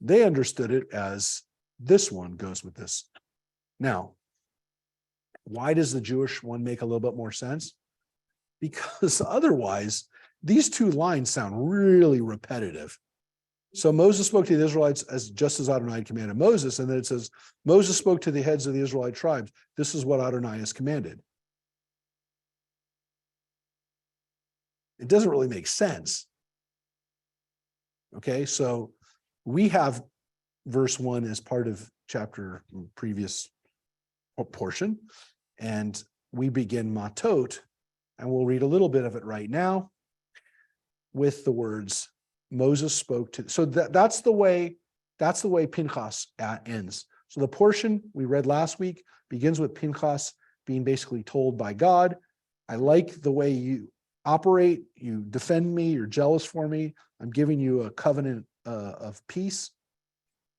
They understood it as this one goes with this. Now, why does the Jewish one make a little bit more sense? Because otherwise, these two lines sound really repetitive. So Moses spoke to the Israelites as just as Adonai had commanded Moses, and then it says, Moses spoke to the heads of the Israelite tribes. This is what Adonai has commanded. It doesn't really make sense. Okay, so we have verse 1 as part of chapter previous portion, and we begin matot, and we'll read a little bit of it right now with the words Moses spoke to. So that's the way Pinchas ends. So the portion we read last week begins with Pinchas being basically told by God, I like the way you operate, you defend me, you're jealous for me, I'm giving you a covenant of peace.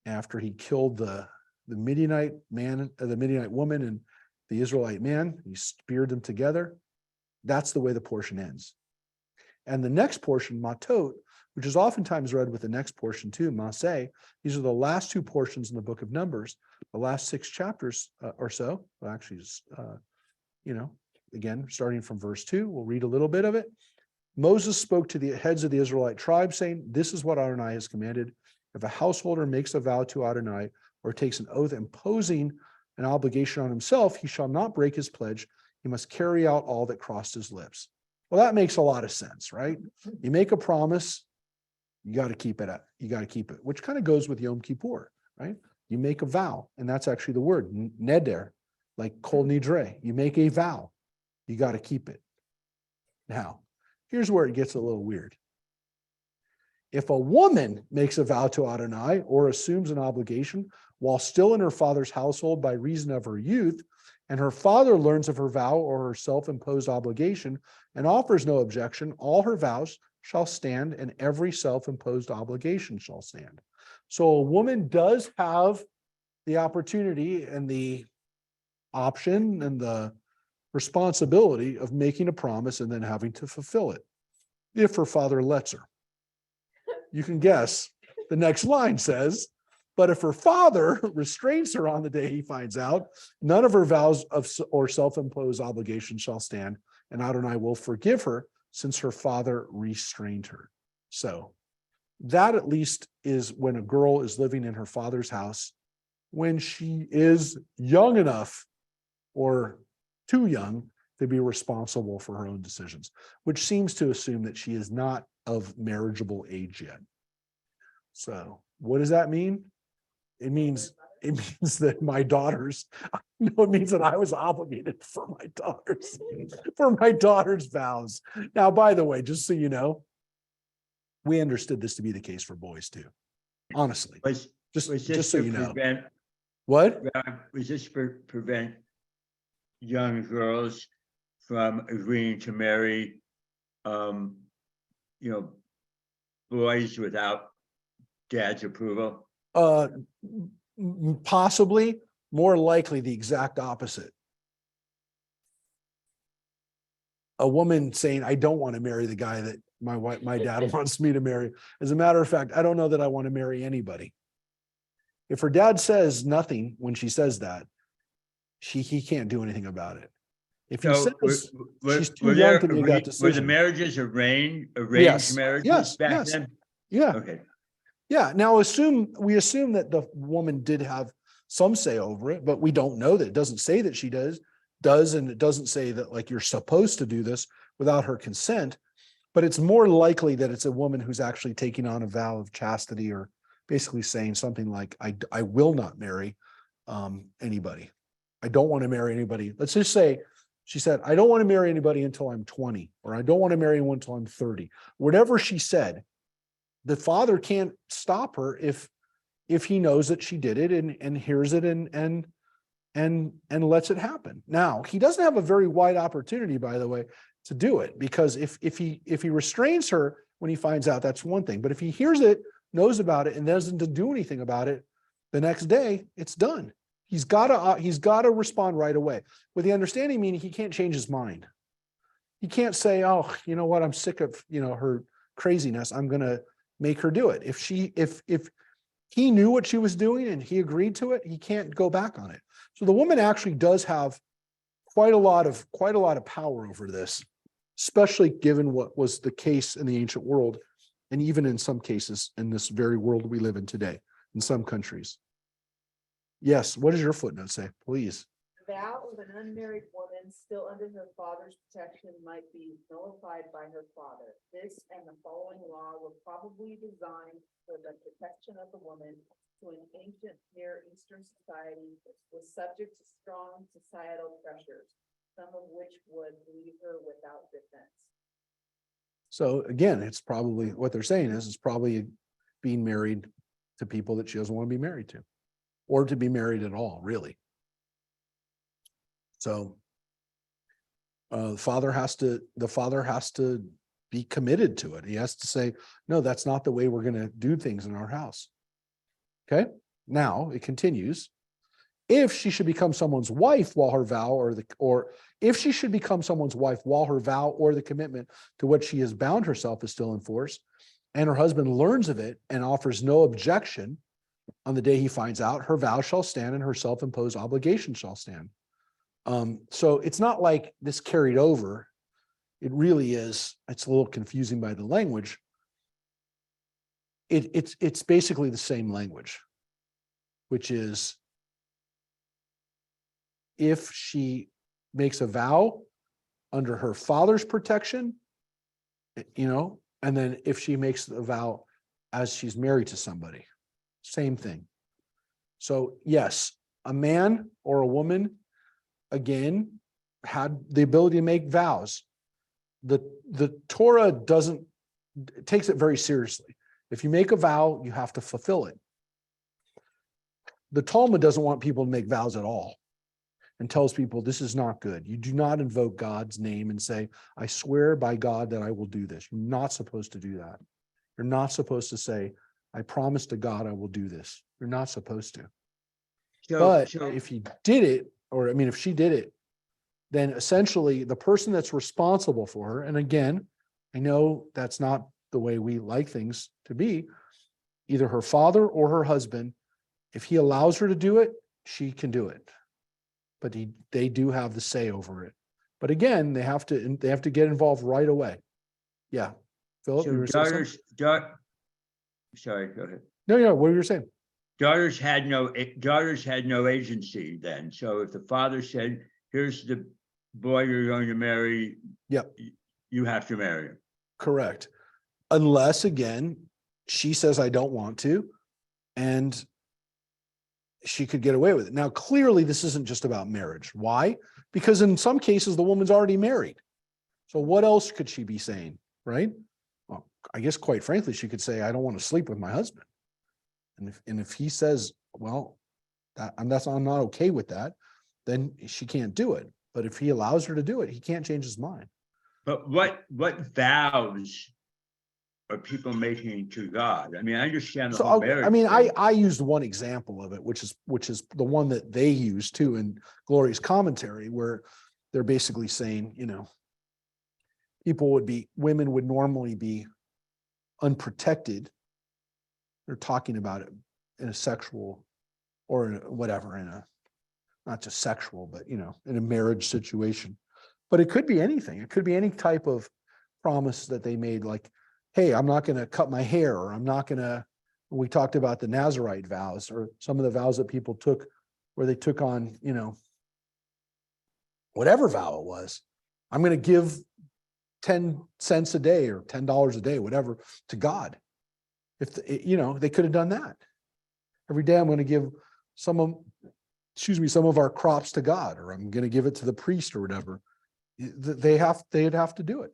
After he killed the Midianite man, the Midianite woman and the Israelite man, he speared them together. That's the way the portion ends. And the next portion, matot, which is oftentimes read with the next portion too, maseh, these are the last two portions in the book of Numbers, the last 6 chapters or so. Well, actually, again, starting from verse 2, we'll read a little bit of it. Moses spoke to the heads of the Israelite tribe, saying, this is what Adonai has commanded. If a householder makes a vow to Adonai or takes an oath imposing an obligation on himself, he shall not break his pledge. He must carry out all that crossed his lips. Well, that makes a lot of sense, right? You make a promise, you got to keep it up. You got to keep it, which kind of goes with Yom Kippur, right? You make a vow, and that's actually the word, neder, like kol nidre. You make a vow, you got to keep it. Now, here's where it gets a little weird. If a woman makes a vow to Adonai or assumes an obligation while still in her father's household by reason of her youth, and her father learns of her vow or her self-imposed obligation and offers no objection, all her vows shall stand and every self-imposed obligation shall stand. So a woman does have the opportunity and the option and the responsibility of making a promise and then having to fulfill it if her father lets her. You can guess the next line says, but if her father restrains her on the day he finds out, none of her vows or self-imposed obligations shall stand, and Adonai will forgive her since her father restrained her. So that at least is when a girl is living in her father's house, when she is young enough or too young to be responsible for her own decisions, which seems to assume that she is not of marriageable age yet. So what does that mean? It means that my daughters, no, it means that I was obligated for my daughter's vows. Now, by the way, just so you know, we understood this to be the case for boys too. Honestly, Was just so to you know. prevent, What? was this prevent young girls from agreeing to marry, boys without dad's approval? Possibly, more likely the exact opposite. A woman saying, I don't want to marry the guy that my dad wants me to marry. As a matter of fact, I don't know that I want to marry anybody. If her dad says nothing when she says that, he can't do anything about it. If he says she's too young to make that decision. Were the marriages arranged Yes. marriages back then? Yeah. Okay. Yeah. Now we assume that the woman did have some say over it, but we don't know that. It doesn't say that she does, and it doesn't say that like you're supposed to do this without her consent. But it's more likely that it's a woman who's actually taking on a vow of chastity, or basically saying something like, I will not marry anybody. I don't want to marry anybody. Let's just say she said, I don't want to marry anybody until I'm 20, or I don't want to marry anyone until I'm 30. Whatever she said, the father can't stop her if he knows that she did it and hears it and and lets it happen. Now, he doesn't have a very wide opportunity, by the way, to do it, because if he restrains her when he finds out, that's one thing. But if he hears it, knows about it, and doesn't do anything about it, the next day it's done. He's got to respond right away, with the understanding meaning he can't change his mind. He can't say, oh, you know what, I'm sick of her craziness, I'm going to make her do it. If he knew what she was doing and he agreed to it, he can't go back on it. So the woman actually does have quite a lot of power over this, especially given what was the case in the ancient world, and even in some cases in this very world we live in today, in some countries. Yes, what does your footnote say, please? The vow of an unmarried woman still under her father's protection might be nullified by her father. This and the following law were probably designed for the protection of the woman, to an ancient Near Eastern society was subject to strong societal pressures, some of which would leave her without defense. So again, it's probably what they're saying is it's probably being married to people that she doesn't want to be married to, or to be married at all, really. So the father has to be committed to it. He has to say, no, that's not the way we're going to do things in our house. Okay. Now it continues. If she should become someone's wife while her vow or if she should become someone's wife while her vow or the commitment to what she has bound herself is still in force, and her husband learns of it and offers no objection on the day he finds out, her vow shall stand and her self-imposed obligation shall stand. So it's not like this carried over. It really is. It's a little confusing by the language. It's basically the same language, which is if she makes a vow under her father's protection, and then if she makes the vow as she's married to somebody, same thing. So yes, a man or a woman, again, had the ability to make vows. The Torah takes it very seriously. If you make a vow, you have to fulfill it. The Talmud doesn't want people to make vows at all and tells people this is not good. You do not invoke God's name and say, I swear by God that I will do this. You're not supposed to do that. You're not supposed to say, I promise to God I will do this. You're not supposed to. But if he did it, if she did it, then essentially the person that's responsible for her, and again, I know that's not the way we like things to be, either her father or her husband, if he allows her to do it, she can do it. But they do have the say over it. But again, they have to get involved right away. Yeah. Philip, you were saying something? Sorry, go ahead. No, what were you saying? Daughters had no agency then. So if the father said, here's the boy you're going to marry, Yep. You have to marry him. Correct. Unless, again, she says, I don't want to, and she could get away with it. Now, clearly, this isn't just about marriage. Why? Because in some cases, the woman's already married. So what else could she be saying, right? Well, I guess, quite frankly, she could say, I don't want to sleep with my husband. And if he says, well, I'm not okay with that, then she can't do it. But if he allows her to do it, he can't change his mind. But what vows are people making to God? I mean, I understand the whole marriage thing. I used one example of it, which is the one that they use too in Glory's commentary, where they're basically saying, women would normally be unprotected. They're talking about it in a sexual or whatever, not just sexual, but in a marriage situation. But it could be anything. It could be any type of promise that they made, like, hey, I'm not going to cut my hair, or I'm not going to, we talked about the Nazirite vows, or some of the vows that people took where they took on, whatever vow it was. I'm going to give 10 cents a day or $10 a day, whatever, to God. If they could have done that. Every day I'm going to give some of our crops to God, or I'm going to give it to the priest or whatever. They'd have to do it.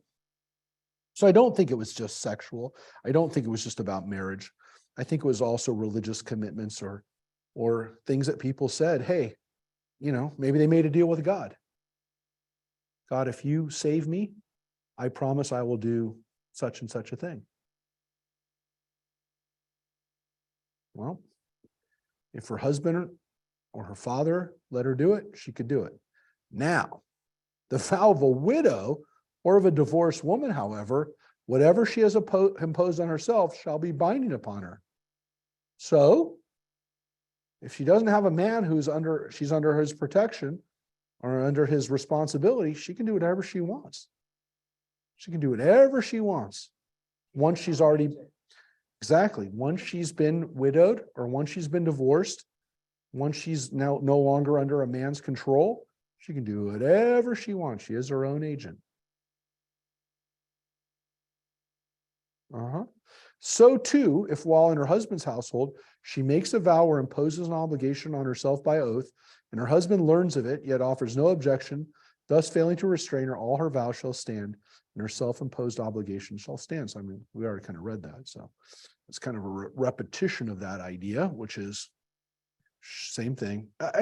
So I don't think it was just sexual. I don't think it was just about marriage. I think it was also religious commitments or things that people said, hey, maybe they made a deal with God. God, if you save me, I promise I will do such and such a thing. Well, if her husband or her father let her do it, she could do it. Now, the vow of a widow or of a divorced woman, however, whatever she has imposed on herself shall be binding upon her. So, if she doesn't have a man she's under his protection or under his responsibility, she can do whatever she wants. She can do whatever she wants. Once she's already, exactly, once she's been widowed or once she's been divorced, once she's now no longer under a man's control, she can do whatever she wants. She is her own agent. So too, if while in her husband's household, she makes a vow or imposes an obligation on herself by oath, and her husband learns of it, yet offers no objection, thus failing to restrain her, all her vows shall stand, and her self-imposed obligation shall stand. So, we already kind of read that. So it's kind of a repetition of that idea, which is same thing. I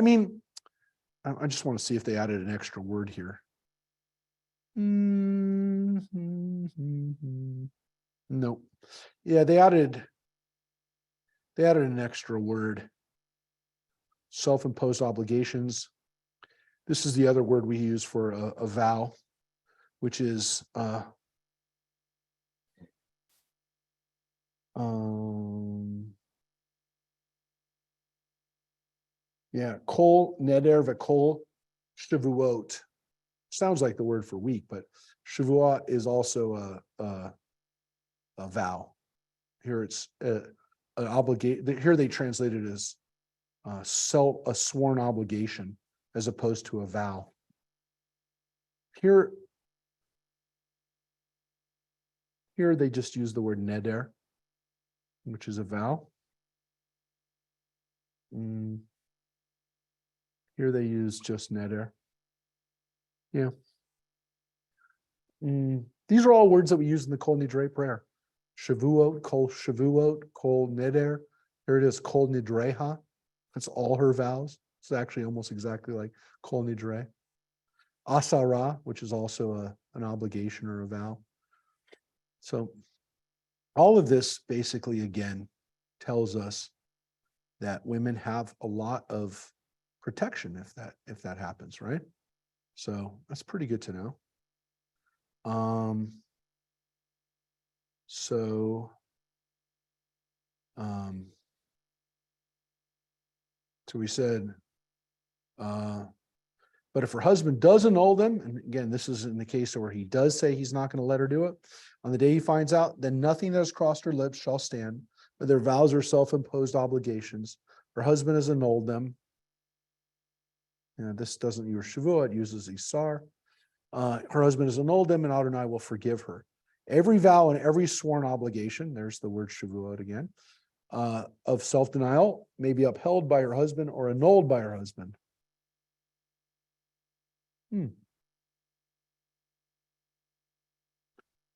just want to see if they added an extra word here. Nope. Yeah, they added an extra word. Self-imposed obligations. This is the other word we use for a vow, which is kol neder v'kol shavuot. Sounds like the word for week, but shavuot is also a vow. Here it's an obligation. Here they translate it as a sworn obligation as opposed to a vow. Here they just use the word neder, which is a vow. Here they use just neder. Yeah. These are all words that we use in the Kol Nidre prayer. Shavuot, kol neder. Here it is, kol nidreha. That's all her vows. It's actually almost exactly like kol nidre. Asara, which is also an obligation or a vow. So all of this basically, again, tells us that women have a lot of protection if that happens, right? So that's pretty good to know. So we said, but if her husband does annul them, and again, this is in the case where he does say he's not going to let her do it, on the day he finds out, then nothing that has crossed her lips shall stand, but their vows are self-imposed obligations. Her husband has annulled them. This doesn't use Shavuot, it uses Isar. Her husband has annulled them, and Adonai will forgive her. Every vow and every sworn obligation, there's the word Shavuot again, of self-denial may be upheld by her husband or annulled by her husband.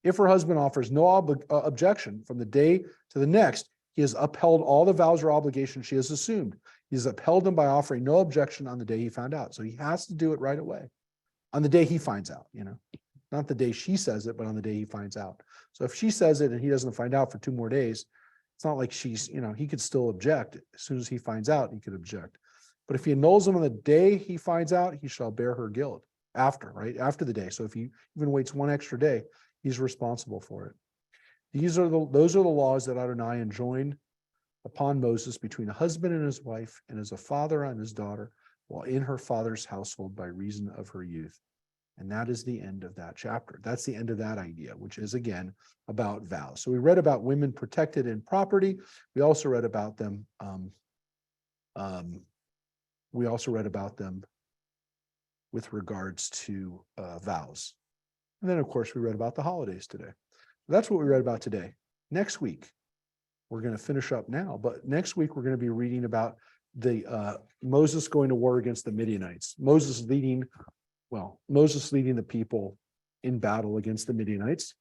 If her husband offers no objection from the day to the next, he has upheld all the vows or obligations she has assumed. He has upheld them by offering no objection on the day he found out. So he has to do it right away, on the day he finds out, not the day she says it, but on the day he finds out. So if she says it and he doesn't find out for 2 more days, it's not like he could still object. As soon as he finds out, he could object. But if he annuls them on the day he finds out, he shall bear her guilt after the day. So if he even waits 1 extra day, he's responsible for it. Those are the laws that Adonai enjoined upon Moses between a husband and his wife, and as a father and his daughter, while in her father's household by reason of her youth. And that is the end of that chapter. That's the end of that idea, which is again about vows. So we read about women protected in property. We also read about them. With regards to vows. And then, of course, we read about the holidays today. That's what we read about today. Next week, we're going to finish up now, but next week we're going to be reading about the Moses going to war against the Midianites. Moses leading the people in battle against the Midianites.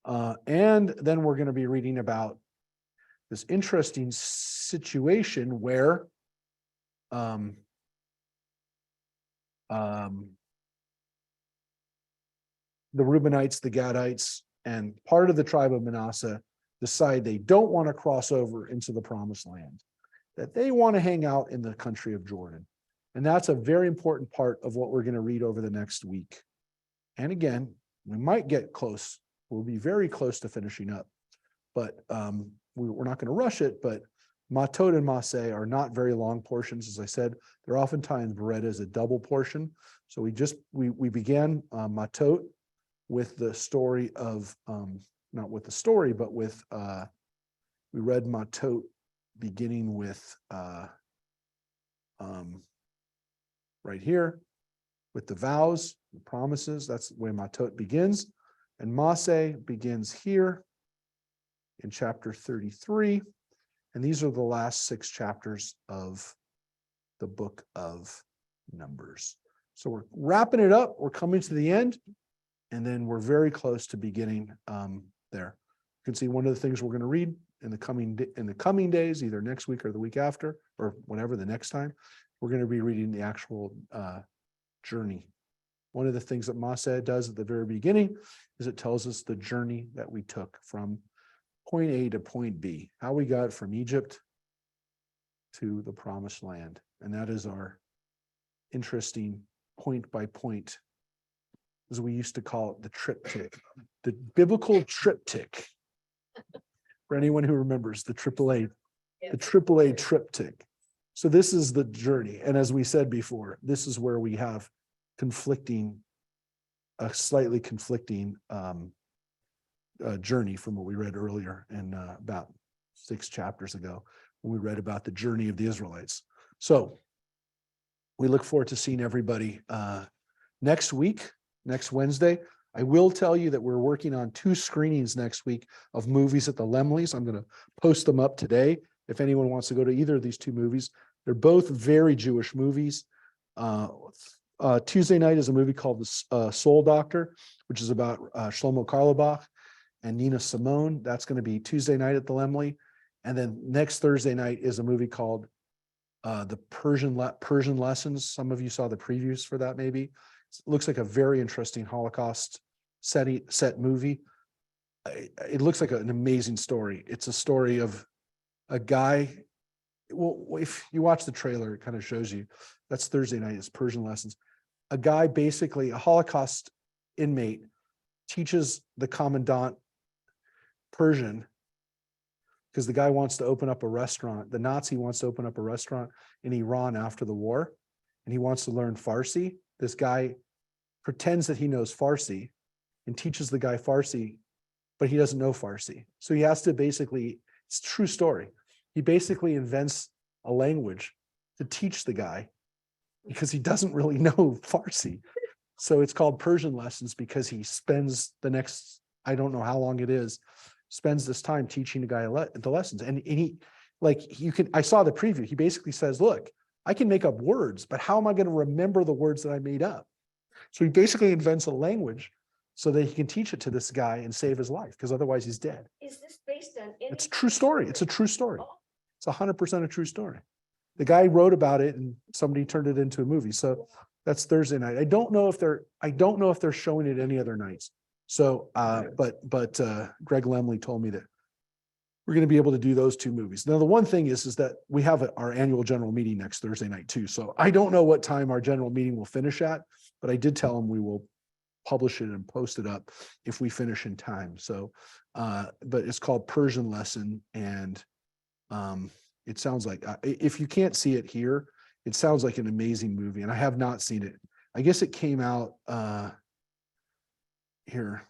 And then we're going to be reading about this interesting situation where the Reubenites, the Gadites, and part of the tribe of Manasseh decide they don't want to cross over into the promised land, that they want to hang out in the country of Jordan. And that's a very important part of what we're going to read over the next week. And again, we might get close. We'll be very close to finishing up, but we're not going to rush it. But Matot and Masseh are not very long portions. As I said, they're oftentimes read as a double portion. So we began Matot with the story of, not with the story, but with, we read Matot beginning with right here with the vows, the promises. That's where Matot begins. And Masseh begins here in chapter 33. And these are the last 6 chapters of the book of Numbers. So we're wrapping it up. We're coming to the end. And then we're very close to beginning there. You can see one of the things we're going to read in the coming days, either next week or the week after, or whatever the next time. We're going to be reading the actual journey. One of the things that Masseh does at the very beginning is it tells us the journey that we took from point A to point B, how we got from Egypt to the promised land. And that is our interesting point by point, as we used to call it, the triptych, the biblical triptych. For anyone who remembers the AAA triptych. So this is the journey. And as we said before, this is where we have a slightly conflicting journey from what we read earlier in about 6 chapters ago, when we read about the journey of the Israelites. So we look forward to seeing everybody next week, next Wednesday. I will tell you that we're working on 2 screenings next week of movies at the Lemleys. I'm going to post them up today. If anyone wants to go to either of these 2 movies, they're both very Jewish movies. Tuesday night is a movie called The Soul Doctor, which is about Shlomo Karlebach and Nina Simone. That's going to be Tuesday night at the Lemley. And then next Thursday night is a movie called The Persian Lessons. Some of you saw the previews for that, maybe. It looks like a very interesting Holocaust set movie. It looks like an amazing story. It's a story of a guy. Well, if you watch the trailer, it kind of shows you. That's Thursday night, is Persian Lessons. A guy, basically a Holocaust inmate, teaches the commandant Persian because the guy wants to open up a restaurant. The Nazi wants to open up a restaurant in Iran after the war, and he wants to learn Farsi. This guy pretends that he knows Farsi and teaches the guy Farsi, but he doesn't know Farsi. So he has to basically, it's a true story. He basically invents a language to teach the guy because he doesn't really know Farsi. So it's called Persian Lessons because he spends the next, I don't know how long it is, spends this time teaching the guy the lessons. And he, like, you can, I saw the preview. He basically says, look, I can make up words, but how am I going to remember the words that I made up? So he basically invents a language so that he can teach it to this guy and save his life, because otherwise he's dead. Is this based on any? It's a true story. It's a true story. Oh, It's 100% a true story. The guy wrote about it and somebody turned it into a movie. So that's Thursday night. I don't know if they're showing it any other nights. So, but Greg Lemley told me that we're going to be able to do those 2 movies. Now, the one thing is that we have our annual general meeting next Thursday night too. So I don't know what time our general meeting will finish at, but I did tell him we will publish it and post it up if we finish in time. So, but it's called Persian Lesson, and it sounds like, if you can't see it here, it sounds like an amazing movie, and I have not seen it. I guess it came out here.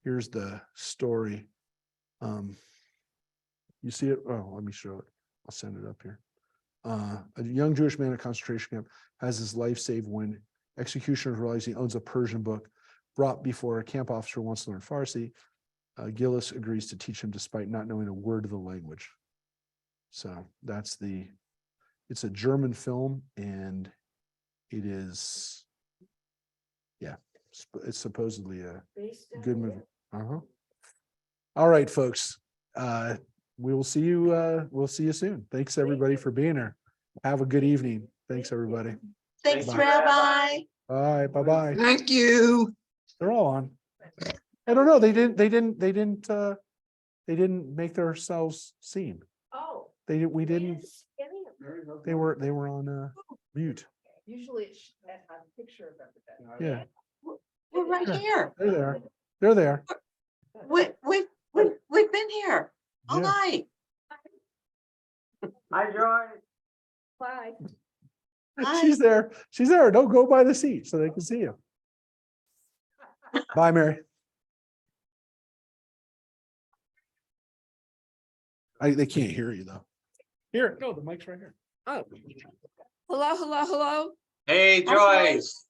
Here's the story. You see it? Oh, let me show it. I'll send it up here. A young Jewish man in a concentration camp has his life saved when executioners realize he owns a Persian book brought before a camp officer who wants to learn Farsi. Gillis agrees to teach him despite not knowing a word of the language. So that's it's a German film, and it is, yeah, it's supposedly a based on good it? movie. All right, folks. We will see you. We'll see you soon. Thanks everybody for being here. Have a good evening. Thanks everybody. Thanks, Bye. Rabbi. Bye, bye-bye. Thank you. They're all on. I don't know, they didn't make themselves seen. Oh, We didn't, Any of Mary, how's they were on mute. usually it should have a picture of them. Yeah, We're right Sure. here. they're there. They're there. We've been here all Yeah. night. Hi, Joy. Bye. Hi. She's there. She's there. Don't go by the seat so they can see you. Bye, Mary. They can't hear you though. Here, no, the mic's right here. Oh. Hello, hello, hello. Hey, Hi, Joyce.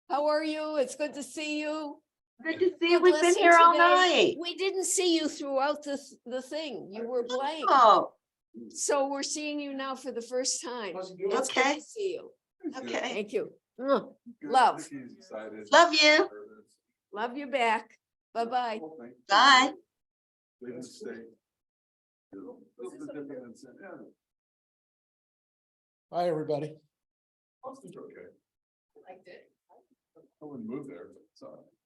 How are you? It's good to see you. Good to see you. Good We've been listen here all today. night. We didn't see you throughout the thing. You were blank. Oh, So we're seeing you now for the first time. It's good Okay. to see you. okay. Thank you. Good. Love. He's excited. Love you. Love you back. Bye-bye. Bye. They didn't stay. Hi, everybody. It's okay. Liked it. I wouldn't move there, but it's all right.